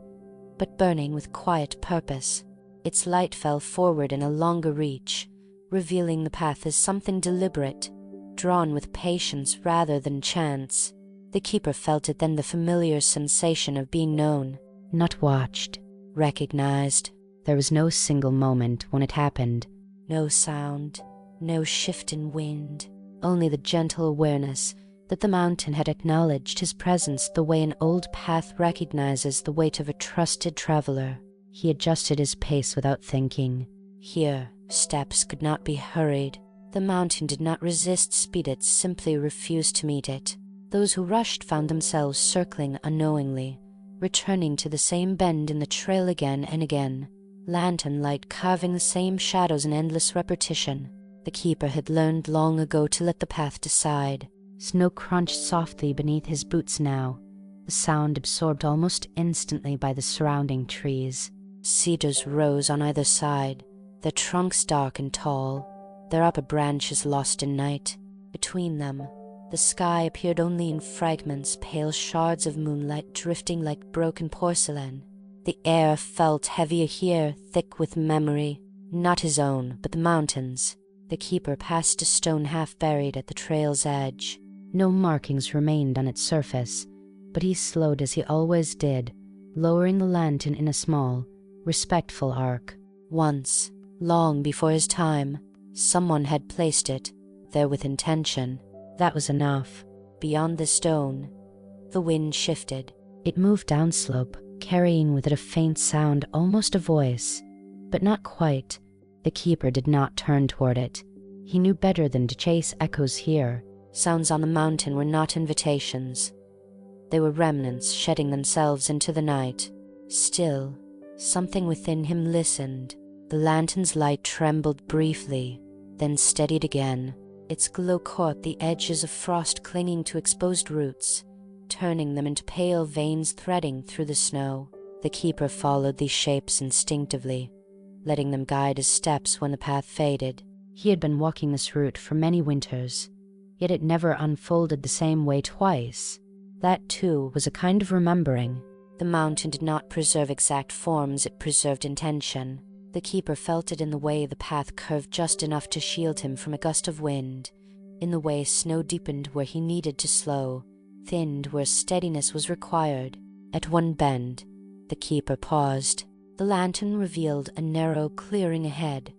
[SPEAKER 1] but burning with quiet purpose. Its light fell forward in a longer reach, revealing the path as something deliberate, drawn with patience rather than chance. The keeper felt it then, the familiar sensation of being known, not watched, recognized. There was no single moment when it happened. No sound, no shift in wind, only the gentle awareness that the mountain had acknowledged his presence the way an old path recognizes the weight of a trusted traveler. He adjusted his pace without thinking. Here, steps could not be hurried. The mountain did not resist speed, it simply refused to meet it. Those who rushed found themselves circling unknowingly, returning to the same bend in the trail again and again, lantern light carving the same shadows in endless repetition. The keeper had learned long ago to let the path decide. Snow crunched softly beneath his boots now, the sound absorbed almost instantly by the surrounding trees. Cedars rose on either side, their trunks dark and tall, their upper branches lost in night. Between them, the sky appeared only in fragments, pale shards of moonlight drifting like broken porcelain. The air felt heavier here, thick with memory, not his own, but the mountain's. The keeper passed a stone half buried at the trail's edge. No markings remained on its surface, but he slowed as he always did, lowering the lantern in a small, respectful arc. Once, long before his time, someone had placed it there with intention. That was enough. Beyond the stone, the wind shifted. It moved downslope, carrying with it a faint sound, almost a voice, but not quite. The keeper did not turn toward it. He knew better than to chase echoes here. Sounds on the mountain were not invitations. They were remnants shedding themselves into the night. Still, something within him listened. The lantern's light trembled briefly, then steadied again. Its glow caught the edges of frost clinging to exposed roots, turning them into pale veins threading through the snow. The keeper followed these shapes instinctively, letting them guide his steps when the path faded. He had been walking this route for many winters, yet it never unfolded the same way twice. That, too, was a kind of remembering. The mountain did not preserve exact forms, it preserved intention. The keeper felt it in the way the path curved just enough to shield him from a gust of wind, in the way snow deepened where he needed to slow, thinned where steadiness was required. At one bend, the keeper paused. The lantern revealed a narrow clearing ahead,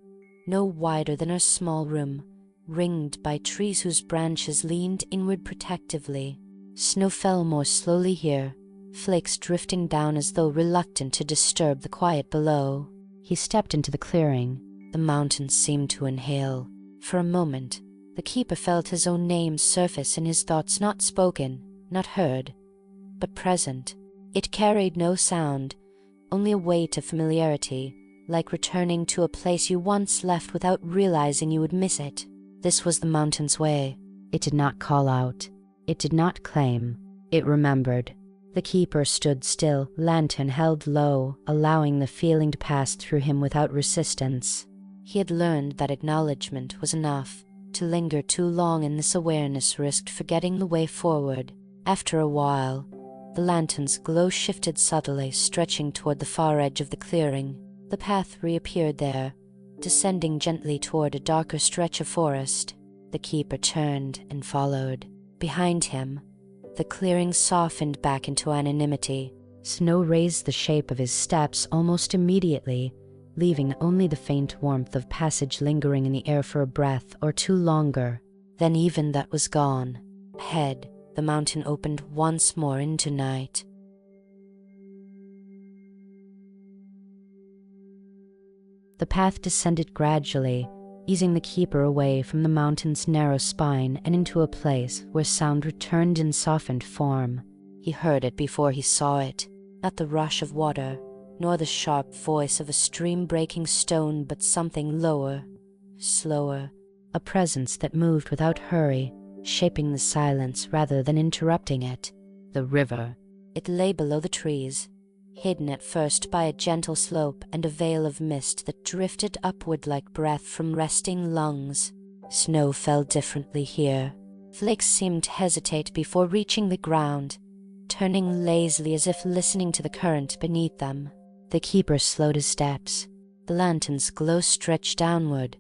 [SPEAKER 1] no wider than a small room, ringed by trees whose branches leaned inward protectively. Snow fell more slowly here, flakes drifting down as though reluctant to disturb the quiet below. He stepped into the clearing. The mountain seemed to inhale. For a moment, the keeper felt his own name surface in his thoughts, not spoken, not heard, but present. It carried no sound, only a weight of familiarity, like returning to a place you once left without realizing you would miss it. This was the mountain's way. It did not call out. It did not claim. It remembered. The keeper stood still, lantern held low, allowing the feeling to pass through him without resistance. He had learned that acknowledgement was enough. To linger too long in this awareness risked forgetting the way forward. After a while, the lantern's glow shifted subtly, stretching toward the far edge of the clearing. The path reappeared there, descending gently toward a darker stretch of forest. The keeper turned and followed. Behind him, the clearing softened back into anonymity. Snow raised the shape of his steps almost immediately, leaving only the faint warmth of passage lingering in the air for a breath or two longer. Then even that was gone. Ahead, the mountain opened once more into night. The path descended gradually, easing the keeper away from the mountain's narrow spine and into a place where sound returned in softened form. He heard it before he saw it, not the rush of water, nor the sharp voice of a stream breaking stone, but something lower, slower, a presence that moved without hurry, shaping the silence rather than interrupting it. The river. It lay below the trees, hidden at first by a gentle slope and a veil of mist that drifted upward like breath from resting lungs. Snow fell differently here. Flakes seemed to hesitate before reaching the ground, turning lazily as if listening to the current beneath them. The keeper slowed his steps. The lantern's glow stretched downward,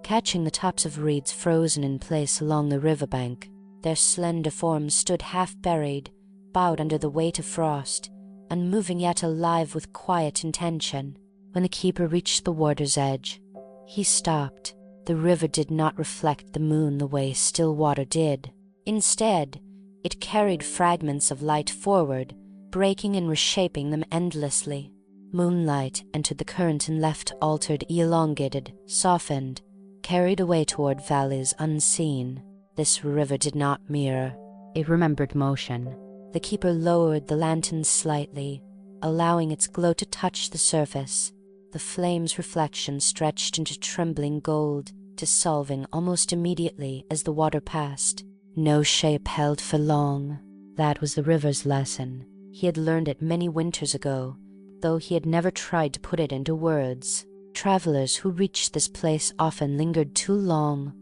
[SPEAKER 1] catching the tops of reeds frozen in place along the riverbank. Their slender forms stood half-buried, bowed under the weight of frost, unmoving yet alive with quiet intention. When the keeper reached the water's edge, he stopped. The river did not reflect the moon the way still water did. Instead, it carried fragments of light forward, breaking and reshaping them endlessly. Moonlight entered the current and left altered, elongated, softened, carried away toward valleys unseen. This river did not mirror. It remembered motion. The keeper lowered the lantern slightly, allowing its glow to touch the surface. The flame's reflection stretched into trembling gold, dissolving almost immediately as the water passed. No shape held for long. That was the river's lesson. He had learned it many winters ago, though he had never tried to put it into words. Travelers who reached this place often lingered too long,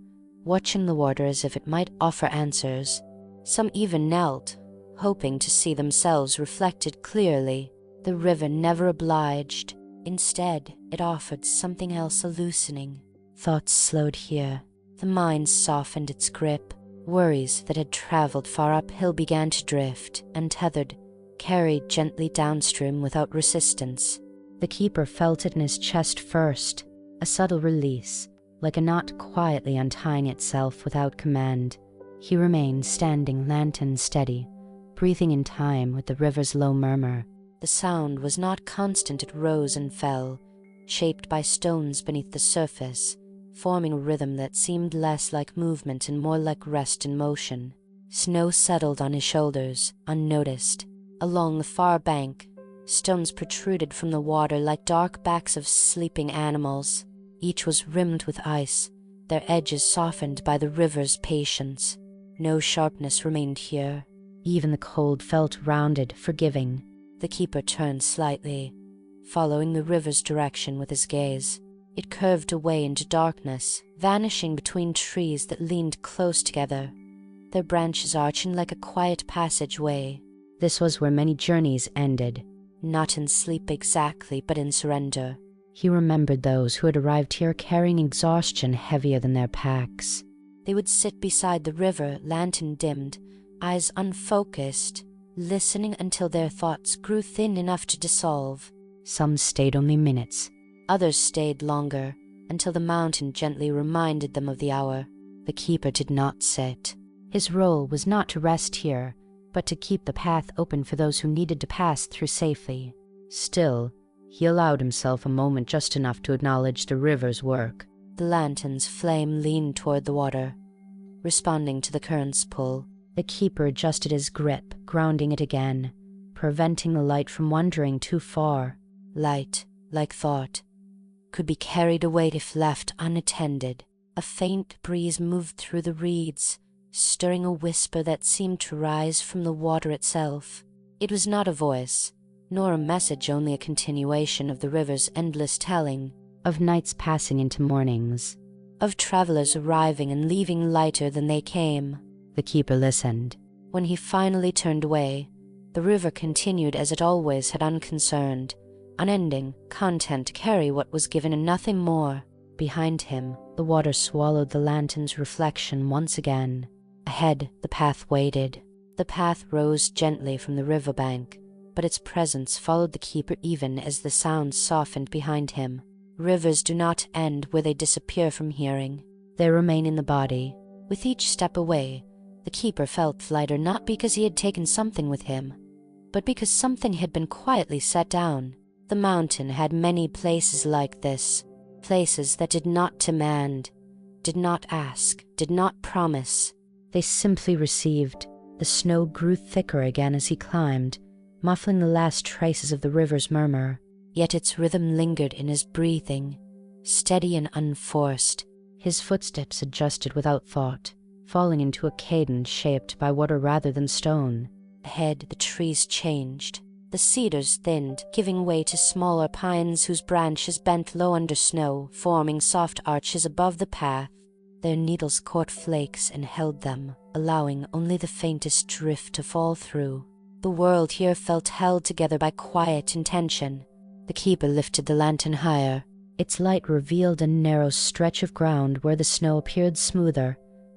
[SPEAKER 1] watching the water as if it might offer answers. Some even knelt, hoping to see themselves reflected clearly. The river never obliged. Instead, it offered something else, a loosening. Thoughts slowed here. The mind softened its grip. Worries that had traveled far uphill began to drift, untethered, carried gently downstream without resistance. The keeper felt it in his chest first, a subtle release, like a knot quietly untying itself without command. He remained standing, lantern steady, breathing in time with the river's low murmur. The sound was not constant, it rose and fell, shaped by stones beneath the surface, forming a rhythm that seemed less like movement and more like rest in motion. Snow settled on his shoulders, unnoticed. Along the far bank, stones protruded from the water like dark backs of sleeping animals. Each was rimmed with ice, their edges softened by the river's patience. No sharpness remained here. Even the cold felt rounded, forgiving. The keeper turned slightly, following the river's direction with his gaze. It curved away into darkness, vanishing between trees that leaned close together, their branches arching like a quiet passageway. This was where many journeys ended, not in sleep exactly, but in surrender. He remembered those who had arrived here carrying exhaustion heavier than their packs. They would sit beside the river, lantern dimmed, eyes unfocused, listening until their thoughts grew thin enough to dissolve. Some stayed only minutes. Others stayed longer, until the mountain gently reminded them of the hour. The keeper did not sit. His role was not to rest here, but to keep the path open for those who needed to pass through safely. Still, he allowed himself a moment, just enough to acknowledge the river's work. The lantern's flame leaned toward the water, responding to the current's pull. The keeper adjusted his grip, grounding it again, preventing the light from wandering too far. Light, like thought, could be carried away if left unattended. A faint breeze moved through the reeds, stirring a whisper that seemed to rise from the water itself. It was not a voice, nor a message, only a continuation of the river's endless telling, of nights passing into mornings, of travelers arriving and leaving lighter than they came. The keeper listened. When he finally turned away, the river continued as it always had, unconcerned, unending, content to carry what was given and nothing more. Behind him, the water swallowed the lantern's reflection once again. Ahead, the path waited. The path rose gently from the riverbank, but its presence followed the keeper even as the sounds softened behind him. Rivers do not end where they disappear from hearing. They remain in the body. With each step away, the keeper felt lighter, not because he had taken something with him, but because something had been quietly set down. The mountain had many places like this, places that did not demand, did not ask, did not promise. They simply received. The snow grew thicker again as he climbed, muffling the last traces of the river's murmur. Yet its rhythm lingered in his breathing, steady and unforced. His footsteps adjusted without thought, falling into a cadence shaped by water rather than stone. Ahead, the trees changed. The cedars thinned, giving way to smaller pines whose branches bent low under snow, forming soft arches above the path. Their needles caught flakes and held them, allowing only the faintest drift to fall through. The world here felt held together by quiet intention. The keeper lifted the lantern higher. Its light revealed a narrow stretch of ground where the snow appeared smoother,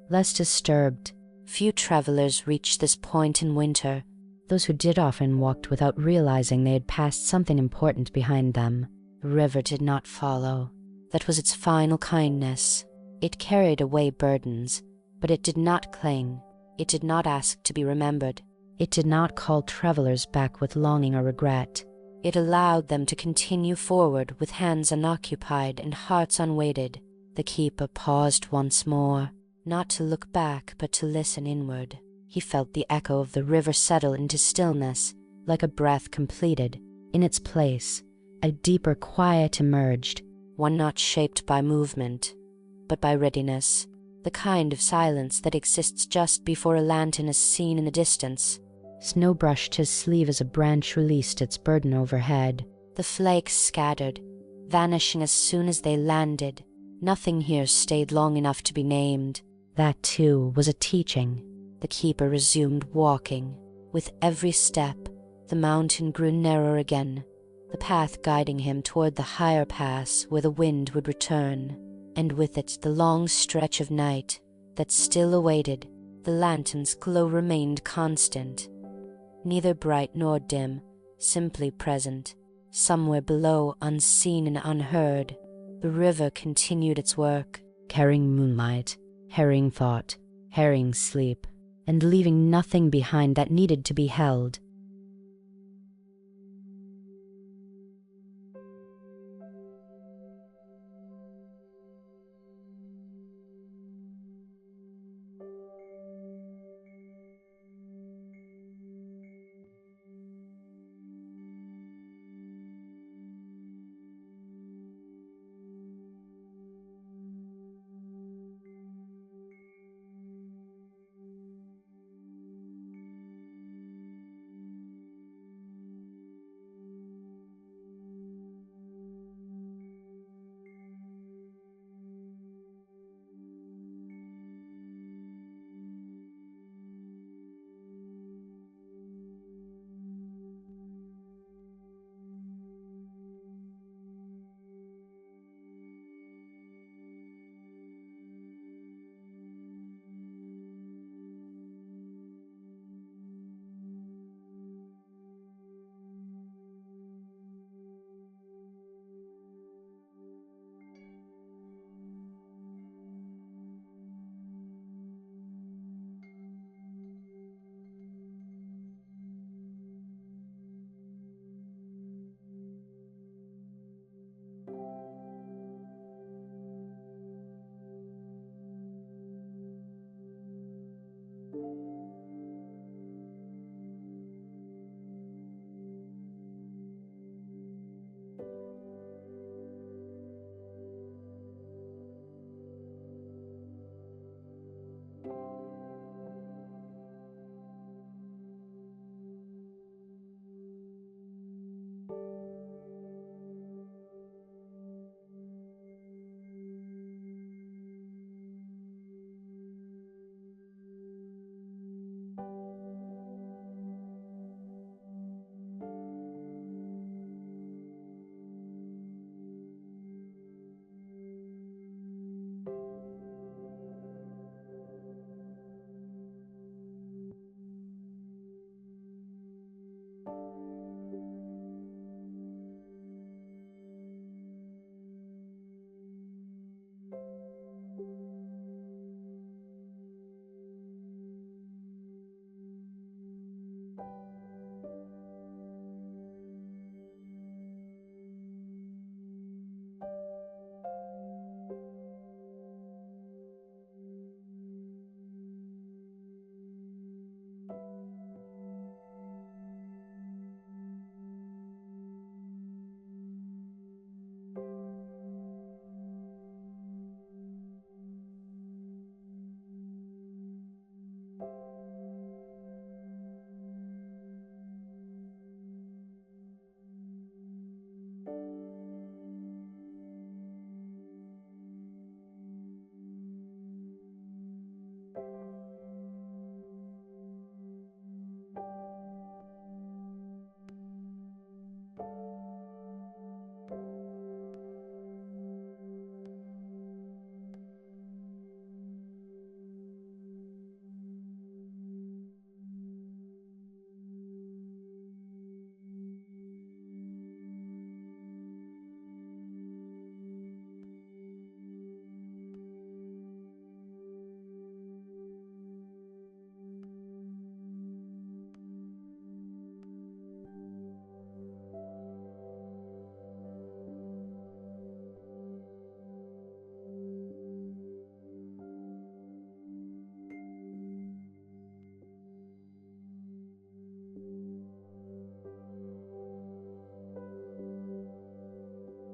[SPEAKER 1] less disturbed. Few travelers reached this point in winter. Those who did often walked without realizing they had passed something important behind them. The river did not follow. That was its final kindness. It carried away burdens, but it did not cling. It did not ask to be remembered. It did not call travelers back with longing or regret. It allowed them to continue forward with hands unoccupied and hearts unweighted. The keeper paused once more, not to look back but to listen inward. He felt the echo of the river settle into stillness, like a breath completed. In its place, a deeper quiet emerged, one not shaped by movement, but by readiness, the kind of silence that exists just before a lantern is seen in the distance. Snow brushed his sleeve as a branch released its burden overhead. The flakes scattered, vanishing as soon as they landed. Nothing here stayed long enough to be named. That, too, was a teaching. The keeper resumed walking. With every step, the mountain grew narrower again, the path guiding him toward the higher pass where the wind would return, and with it the long stretch of night that still awaited. The lantern's glow remained constant, neither bright nor dim, simply present. Somewhere below, unseen and unheard, the river continued its work, carrying moonlight, carrying thought, carrying sleep, and leaving nothing behind that needed to be held.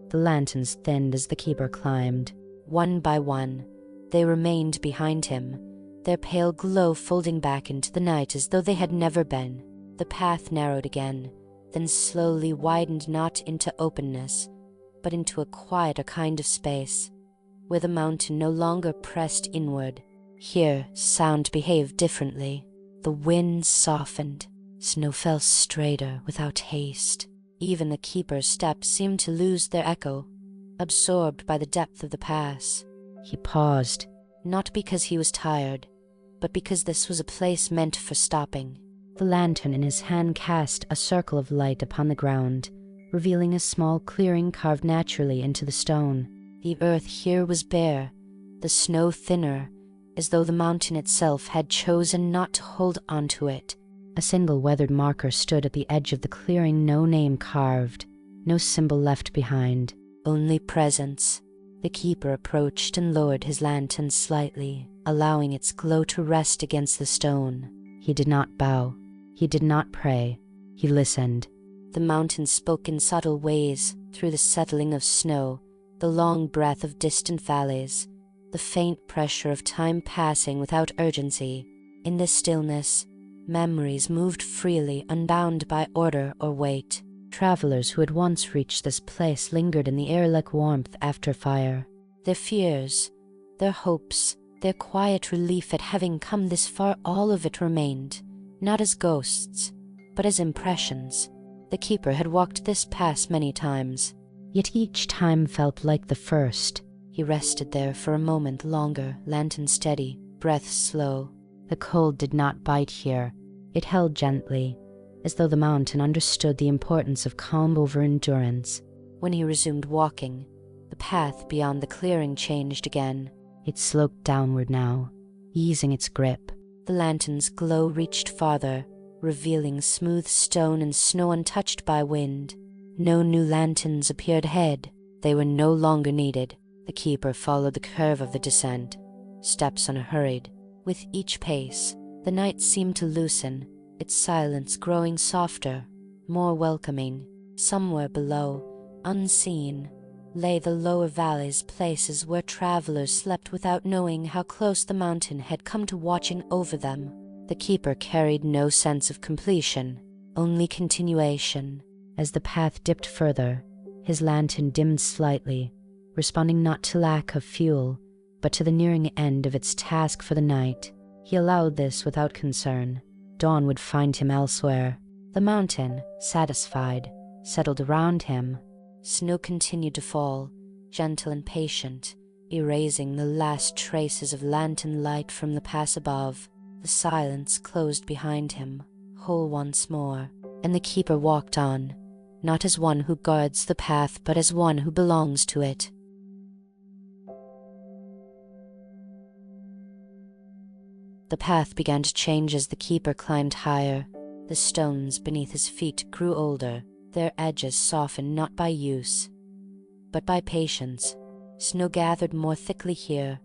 [SPEAKER 1] The lanterns thinned as the keeper climbed. One by one, they remained behind him, their pale glow folding back into the night as though they had never been. The path narrowed again, then slowly widened, not into openness, but into a quieter kind of space, where the mountain no longer pressed inward. Here, sound behaved differently. The wind softened, snow fell straighter, without haste. Even the keeper's steps seemed to lose their echo, absorbed by the depth of the pass. He paused, not because he was tired, but because this was a place meant for stopping. The lantern in his hand cast a circle of light upon the ground, revealing a small clearing carved naturally into the stone. The earth here was bare, the snow thinner, as though the mountain itself had chosen not to hold onto it. A single weathered marker stood at the edge of the clearing, no name carved, no symbol left behind, only presence. The keeper approached and lowered his lantern slightly, allowing its glow to rest against the stone. He did not bow. He did not pray. He listened. The mountain spoke in subtle ways through the settling of snow, the long breath of distant valleys, the faint pressure of time passing without urgency. In this stillness, memories moved freely, unbound by order or weight. Travelers who had once reached this place lingered in the air like warmth after fire. Their fears, their hopes, their quiet relief at having come this far, all of it remained, not as ghosts, but as impressions. The keeper had walked this pass many times, yet each time felt like the first. He rested there for a moment longer, lantern steady, breath slow. The cold did not bite here. It held gently, as though the mountain understood the importance of calm over endurance. When he resumed walking, the path beyond the clearing changed again. It sloped downward now, easing its grip. The lantern's glow reached farther, revealing smooth stone and snow untouched by wind. No new lanterns appeared ahead. They were no longer needed. The keeper followed the curve of the descent, steps unhurried. With each pace, the night seemed to loosen, its silence growing softer, more welcoming. Somewhere below, unseen, lay the lower valleys, places where travelers slept without knowing how close the mountain had come to watching over them. The keeper carried no sense of completion, only continuation. As the path dipped further, his lantern dimmed slightly, responding not to lack of fuel, but to the nearing end of its task for the night. He allowed this without concern. Dawn would find him elsewhere. The mountain, satisfied, settled around him. Snow continued to fall, gentle and patient, erasing the last traces of lantern light from the pass above. The silence closed behind him, whole once more, and the keeper walked on, not as one who guards the path, but as one who belongs to it. The path began to change as the keeper climbed higher. The stones beneath his feet grew older, their edges softened not by use, but by patience. Snow gathered more thickly here,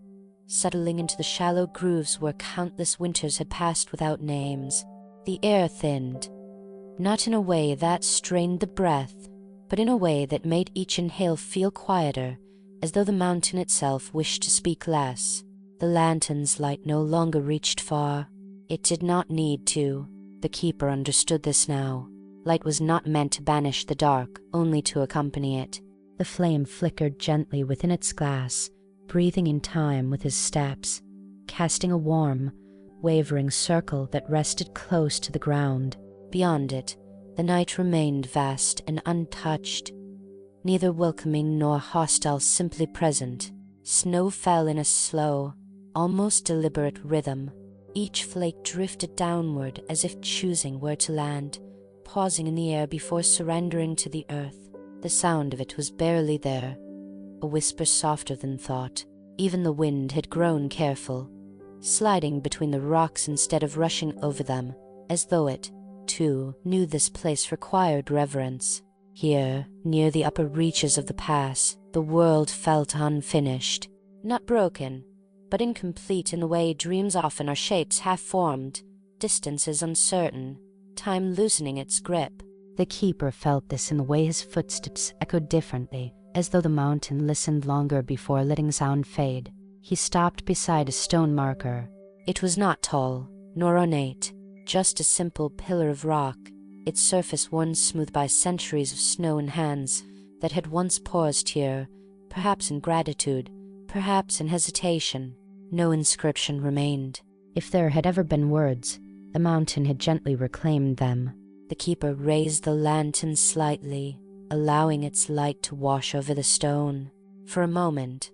[SPEAKER 1] settling into the shallow grooves where countless winters had passed without names. The air thinned, not in a way that strained the breath, but in a way that made each inhale feel quieter, as though the mountain itself wished to speak less. The lantern's light no longer reached far. It did not need to. The keeper understood this now. Light was not meant to banish the dark, only to accompany it. The flame flickered gently within its glass, breathing in time with his steps, casting a warm, wavering circle that rested close to the ground. Beyond it, the night remained vast and untouched, neither welcoming nor hostile, simply present. Snow fell in a slow, almost deliberate rhythm. Each flake drifted downward as if choosing where to land, pausing in the air before surrendering to the earth. The sound of it was barely there, a whisper softer than thought. Even the wind had grown careful, sliding between the rocks instead of rushing over them, as though it, too, knew this place required reverence. Here, near the upper reaches of the pass, the world felt unfinished, not broken, but incomplete in the way dreams often are, shapes half-formed, distances uncertain, time loosening its grip. The keeper felt this in the way his footsteps echoed differently,
[SPEAKER 2] As though the mountain listened longer before letting sound fade, he stopped beside a stone marker.
[SPEAKER 1] It was not tall, nor ornate, just a simple pillar of rock, its surface worn smooth by centuries of snow and hands that had once paused here, perhaps in gratitude, perhaps in hesitation. No inscription remained.
[SPEAKER 2] If there had ever been words, the mountain had gently reclaimed them.
[SPEAKER 1] The keeper raised the lantern slightly, allowing its light to wash over the stone. For a moment,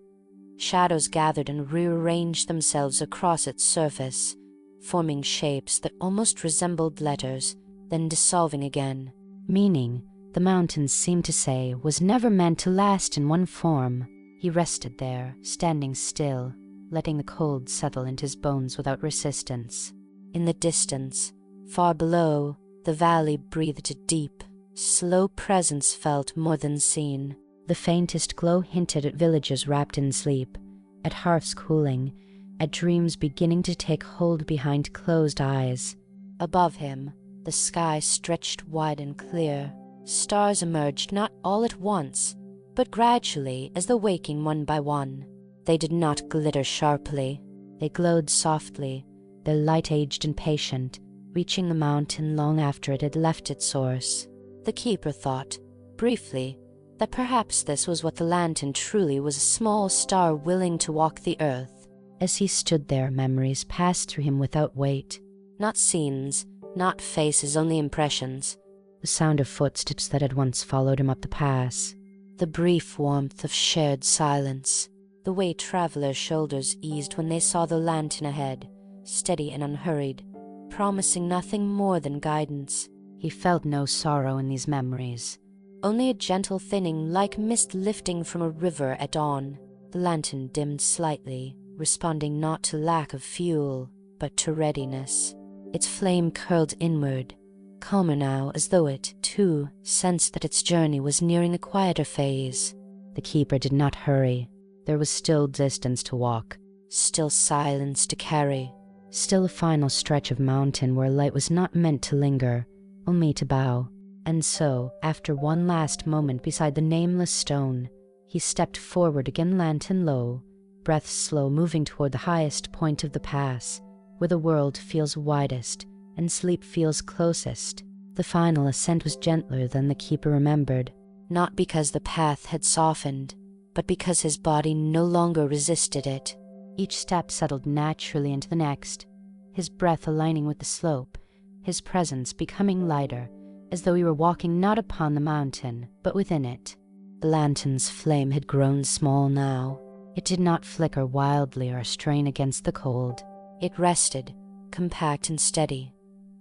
[SPEAKER 1] shadows gathered and rearranged themselves across its surface, forming shapes that almost resembled letters, then dissolving again.
[SPEAKER 2] Meaning, the mountain seemed to say, was never meant to last in one form. He rested there, standing still, letting the cold settle into his bones without resistance.
[SPEAKER 1] In the distance, far below, the valley breathed a deep, slow presence felt more than seen.
[SPEAKER 2] The faintest glow hinted at villages wrapped in sleep, at hearths cooling, at dreams beginning to take hold behind closed eyes.
[SPEAKER 1] Above him, the sky stretched wide and clear. Stars emerged not all at once, but gradually as though waking one by one. They did not glitter sharply.
[SPEAKER 2] They glowed softly, their light aged and patient, reaching the mountain long after it had left its source.
[SPEAKER 1] The keeper thought, briefly, that perhaps this was what the lantern truly was, a small star willing to walk the earth.
[SPEAKER 2] As he stood there, memories passed through him without weight.
[SPEAKER 1] Not scenes, not faces, only impressions.
[SPEAKER 2] The sound of footsteps that had once followed him up the pass.
[SPEAKER 1] The brief warmth of shared silence. The way travelers' shoulders eased when they saw the lantern ahead, steady and unhurried, promising nothing more than guidance.
[SPEAKER 2] He felt no sorrow in these memories.
[SPEAKER 1] Only a gentle thinning like mist lifting from a river at dawn. The lantern dimmed slightly, responding not to lack of fuel, but to readiness. Its flame curled inward, calmer now, as though it, too, sensed that its journey was nearing a quieter phase.
[SPEAKER 2] The keeper did not hurry. There was still distance to walk.
[SPEAKER 1] Still silence to carry.
[SPEAKER 2] Still a final stretch of mountain where light was not meant to linger, only to bow. And so, after one last moment beside the nameless stone, he stepped forward again, lantern low, breath slow, moving toward the highest point of the pass, where the world feels widest and sleep feels closest. The final ascent was gentler than the keeper remembered.
[SPEAKER 1] Not because the path had softened, but because his body no longer resisted it.
[SPEAKER 2] Each step settled naturally into the next, his breath aligning with the slope, his presence becoming lighter, as though he were walking not upon the mountain, but within it.
[SPEAKER 1] The lantern's flame had grown small now.
[SPEAKER 2] It did not flicker wildly or strain against the cold.
[SPEAKER 1] It rested, compact and steady,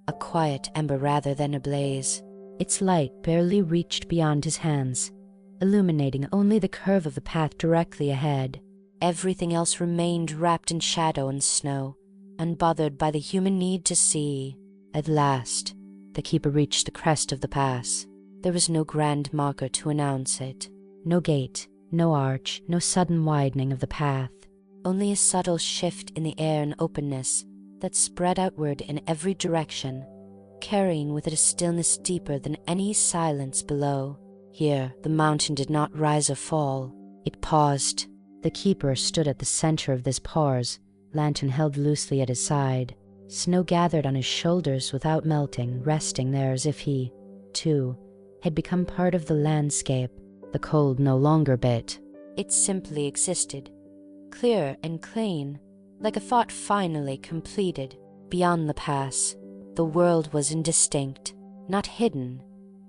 [SPEAKER 1] a quiet ember rather than a blaze.
[SPEAKER 2] Its light barely reached beyond his hands, illuminating only the curve of the path directly ahead.
[SPEAKER 1] Everything else remained wrapped in shadow and snow, unbothered by the human need to see. At last, the keeper reached the crest of the pass. There was no grand marker to announce it.
[SPEAKER 2] No gate, no arch, no sudden widening of the path.
[SPEAKER 1] Only a subtle shift in the air and openness that spread outward in every direction, carrying with it a stillness deeper than any silence below. Here the mountain did not rise or fall. It paused.
[SPEAKER 2] The keeper stood at the center of this pause, lantern held loosely at his side. Snow gathered on his shoulders without melting, resting there as if he, too, had become part of the landscape. The cold no longer bit.
[SPEAKER 1] It simply existed, clear and clean, like a thought finally completed. Beyond the pass, the world was indistinct, not hidden,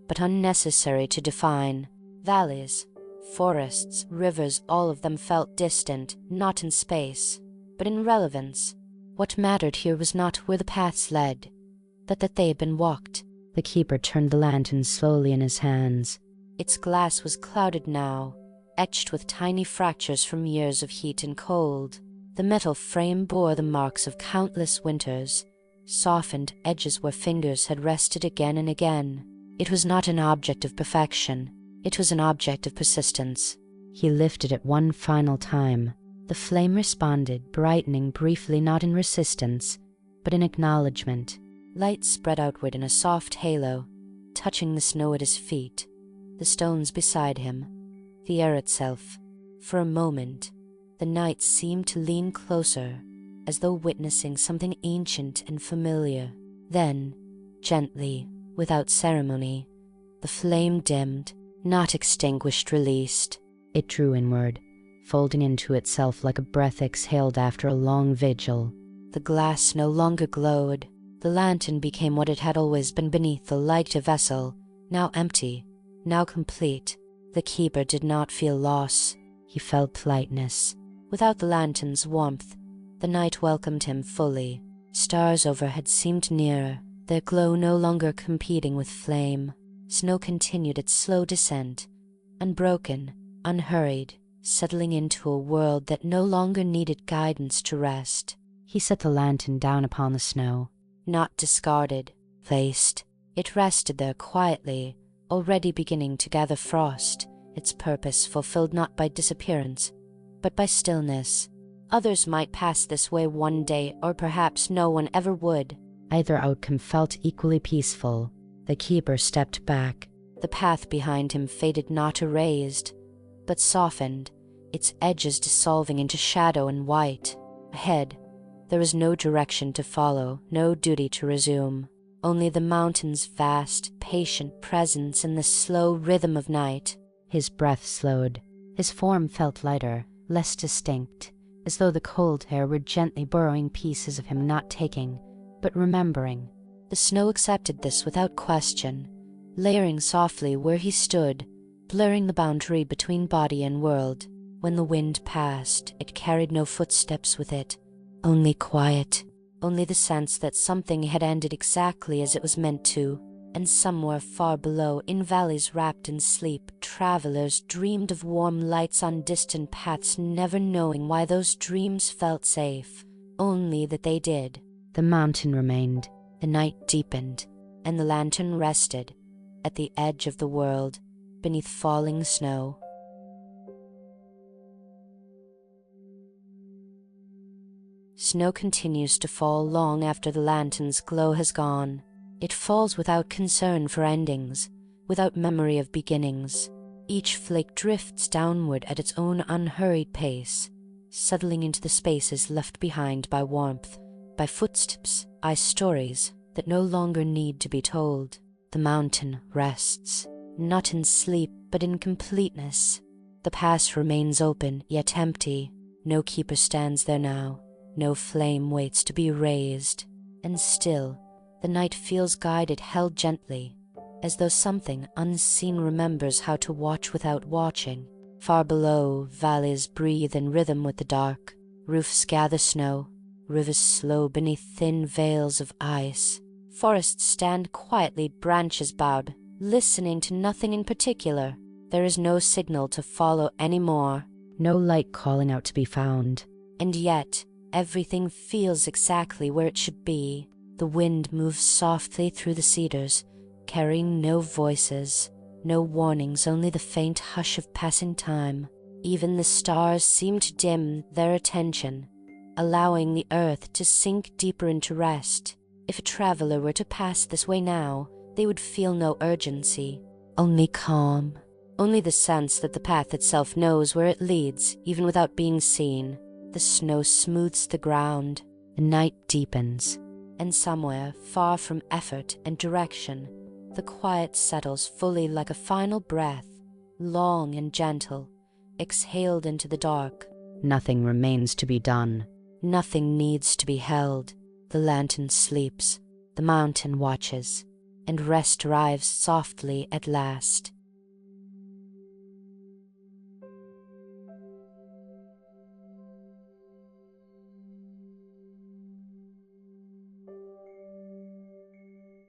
[SPEAKER 1] but unnecessary to define. Valleys, forests, rivers, all of them felt distant, not in space, but in relevance. What mattered here was not where the paths led, but that they had been walked.
[SPEAKER 2] The keeper turned the lantern slowly in his hands.
[SPEAKER 1] Its glass was clouded now, etched with tiny fractures from years of heat and cold. The metal frame bore the marks of countless winters, softened edges where fingers had rested again and again. It was not an object of perfection. It was an object of persistence.
[SPEAKER 2] He lifted it one final time. The flame responded, brightening briefly, not in resistance, but in acknowledgement.
[SPEAKER 1] Light spread outward in a soft halo, touching the snow at his feet, the stones beside him, the air itself. For a moment, the night seemed to lean closer, as though witnessing something ancient and familiar. Then, gently, without ceremony, the flame dimmed, not extinguished, released.
[SPEAKER 2] It drew inward, folding into itself like a breath exhaled after a long vigil.
[SPEAKER 1] The glass no longer glowed. The lantern became what it had always been beneath the lighter vessel, now empty, now complete. The keeper did not feel loss. He felt lightness. Without the lantern's warmth, the night welcomed him fully. Stars overhead seemed nearer, their glow no longer competing with flame. Snow continued its slow descent, unbroken, unhurried, settling into a world that no longer needed guidance to rest.
[SPEAKER 2] He set the lantern down upon the snow.
[SPEAKER 1] Not discarded, placed. It rested there quietly, already beginning to gather frost, its purpose fulfilled not by disappearance, but by stillness. Others might pass this way one day, or perhaps no one ever would.
[SPEAKER 2] Either outcome felt equally peaceful. The keeper stepped back.
[SPEAKER 1] The path behind him faded not erased, but softened, its edges dissolving into shadow and white. Ahead, there was no direction to follow, no duty to resume. Only the mountain's vast, patient presence in the slow rhythm of night.
[SPEAKER 2] His breath slowed. His form felt lighter, less distinct, as though the cold air were gently burrowing pieces of him, not taking, but remembering.
[SPEAKER 1] The snow accepted this without question, layering softly where he stood, blurring the boundary between body and world. When the wind passed, it carried no footsteps with it, only quiet, only the sense that something had ended exactly as it was meant to. And somewhere far below, in valleys wrapped in sleep, travelers dreamed of warm lights on distant paths, never knowing why those dreams felt safe, only that they did.
[SPEAKER 2] The mountain remained.
[SPEAKER 1] The night deepened, and the lantern rested, at the edge of the world, beneath falling snow. Snow continues to fall long after the lantern's glow has gone. It falls without concern for endings, without memory of beginnings. Each flake drifts downward at its own unhurried pace, settling into the spaces left behind by warmth, by footsteps, by stories that no longer need to be told. The mountain rests, not in sleep, but in completeness. The pass remains open, yet empty. No keeper stands there now. No flame waits to be raised. And still, the night feels guided, held gently, as though something unseen remembers how to watch without watching. Far below, valleys breathe in rhythm with the dark. Roofs gather snow. Rivers slow beneath thin veils of ice. Forests stand quietly, branches bowed, listening to nothing in particular. There is no signal to follow any more.
[SPEAKER 2] No light calling out to be found.
[SPEAKER 1] And yet, everything feels exactly where it should be. The wind moves softly through the cedars, carrying no voices, no warnings, only the faint hush of passing time. Even the stars seem to dim their attention, allowing the earth to sink deeper into rest. If a traveler were to pass this way now, they would feel no urgency, only calm, only the sense that the path itself knows where it leads, even without being seen. The snow smooths the ground.
[SPEAKER 2] The night deepens.
[SPEAKER 1] And somewhere, far from effort and direction, the quiet settles fully like a final breath, long and gentle, exhaled into the dark.
[SPEAKER 2] Nothing remains to be done.
[SPEAKER 1] Nothing needs to be held. The lantern sleeps, the mountain watches, and rest arrives softly at last.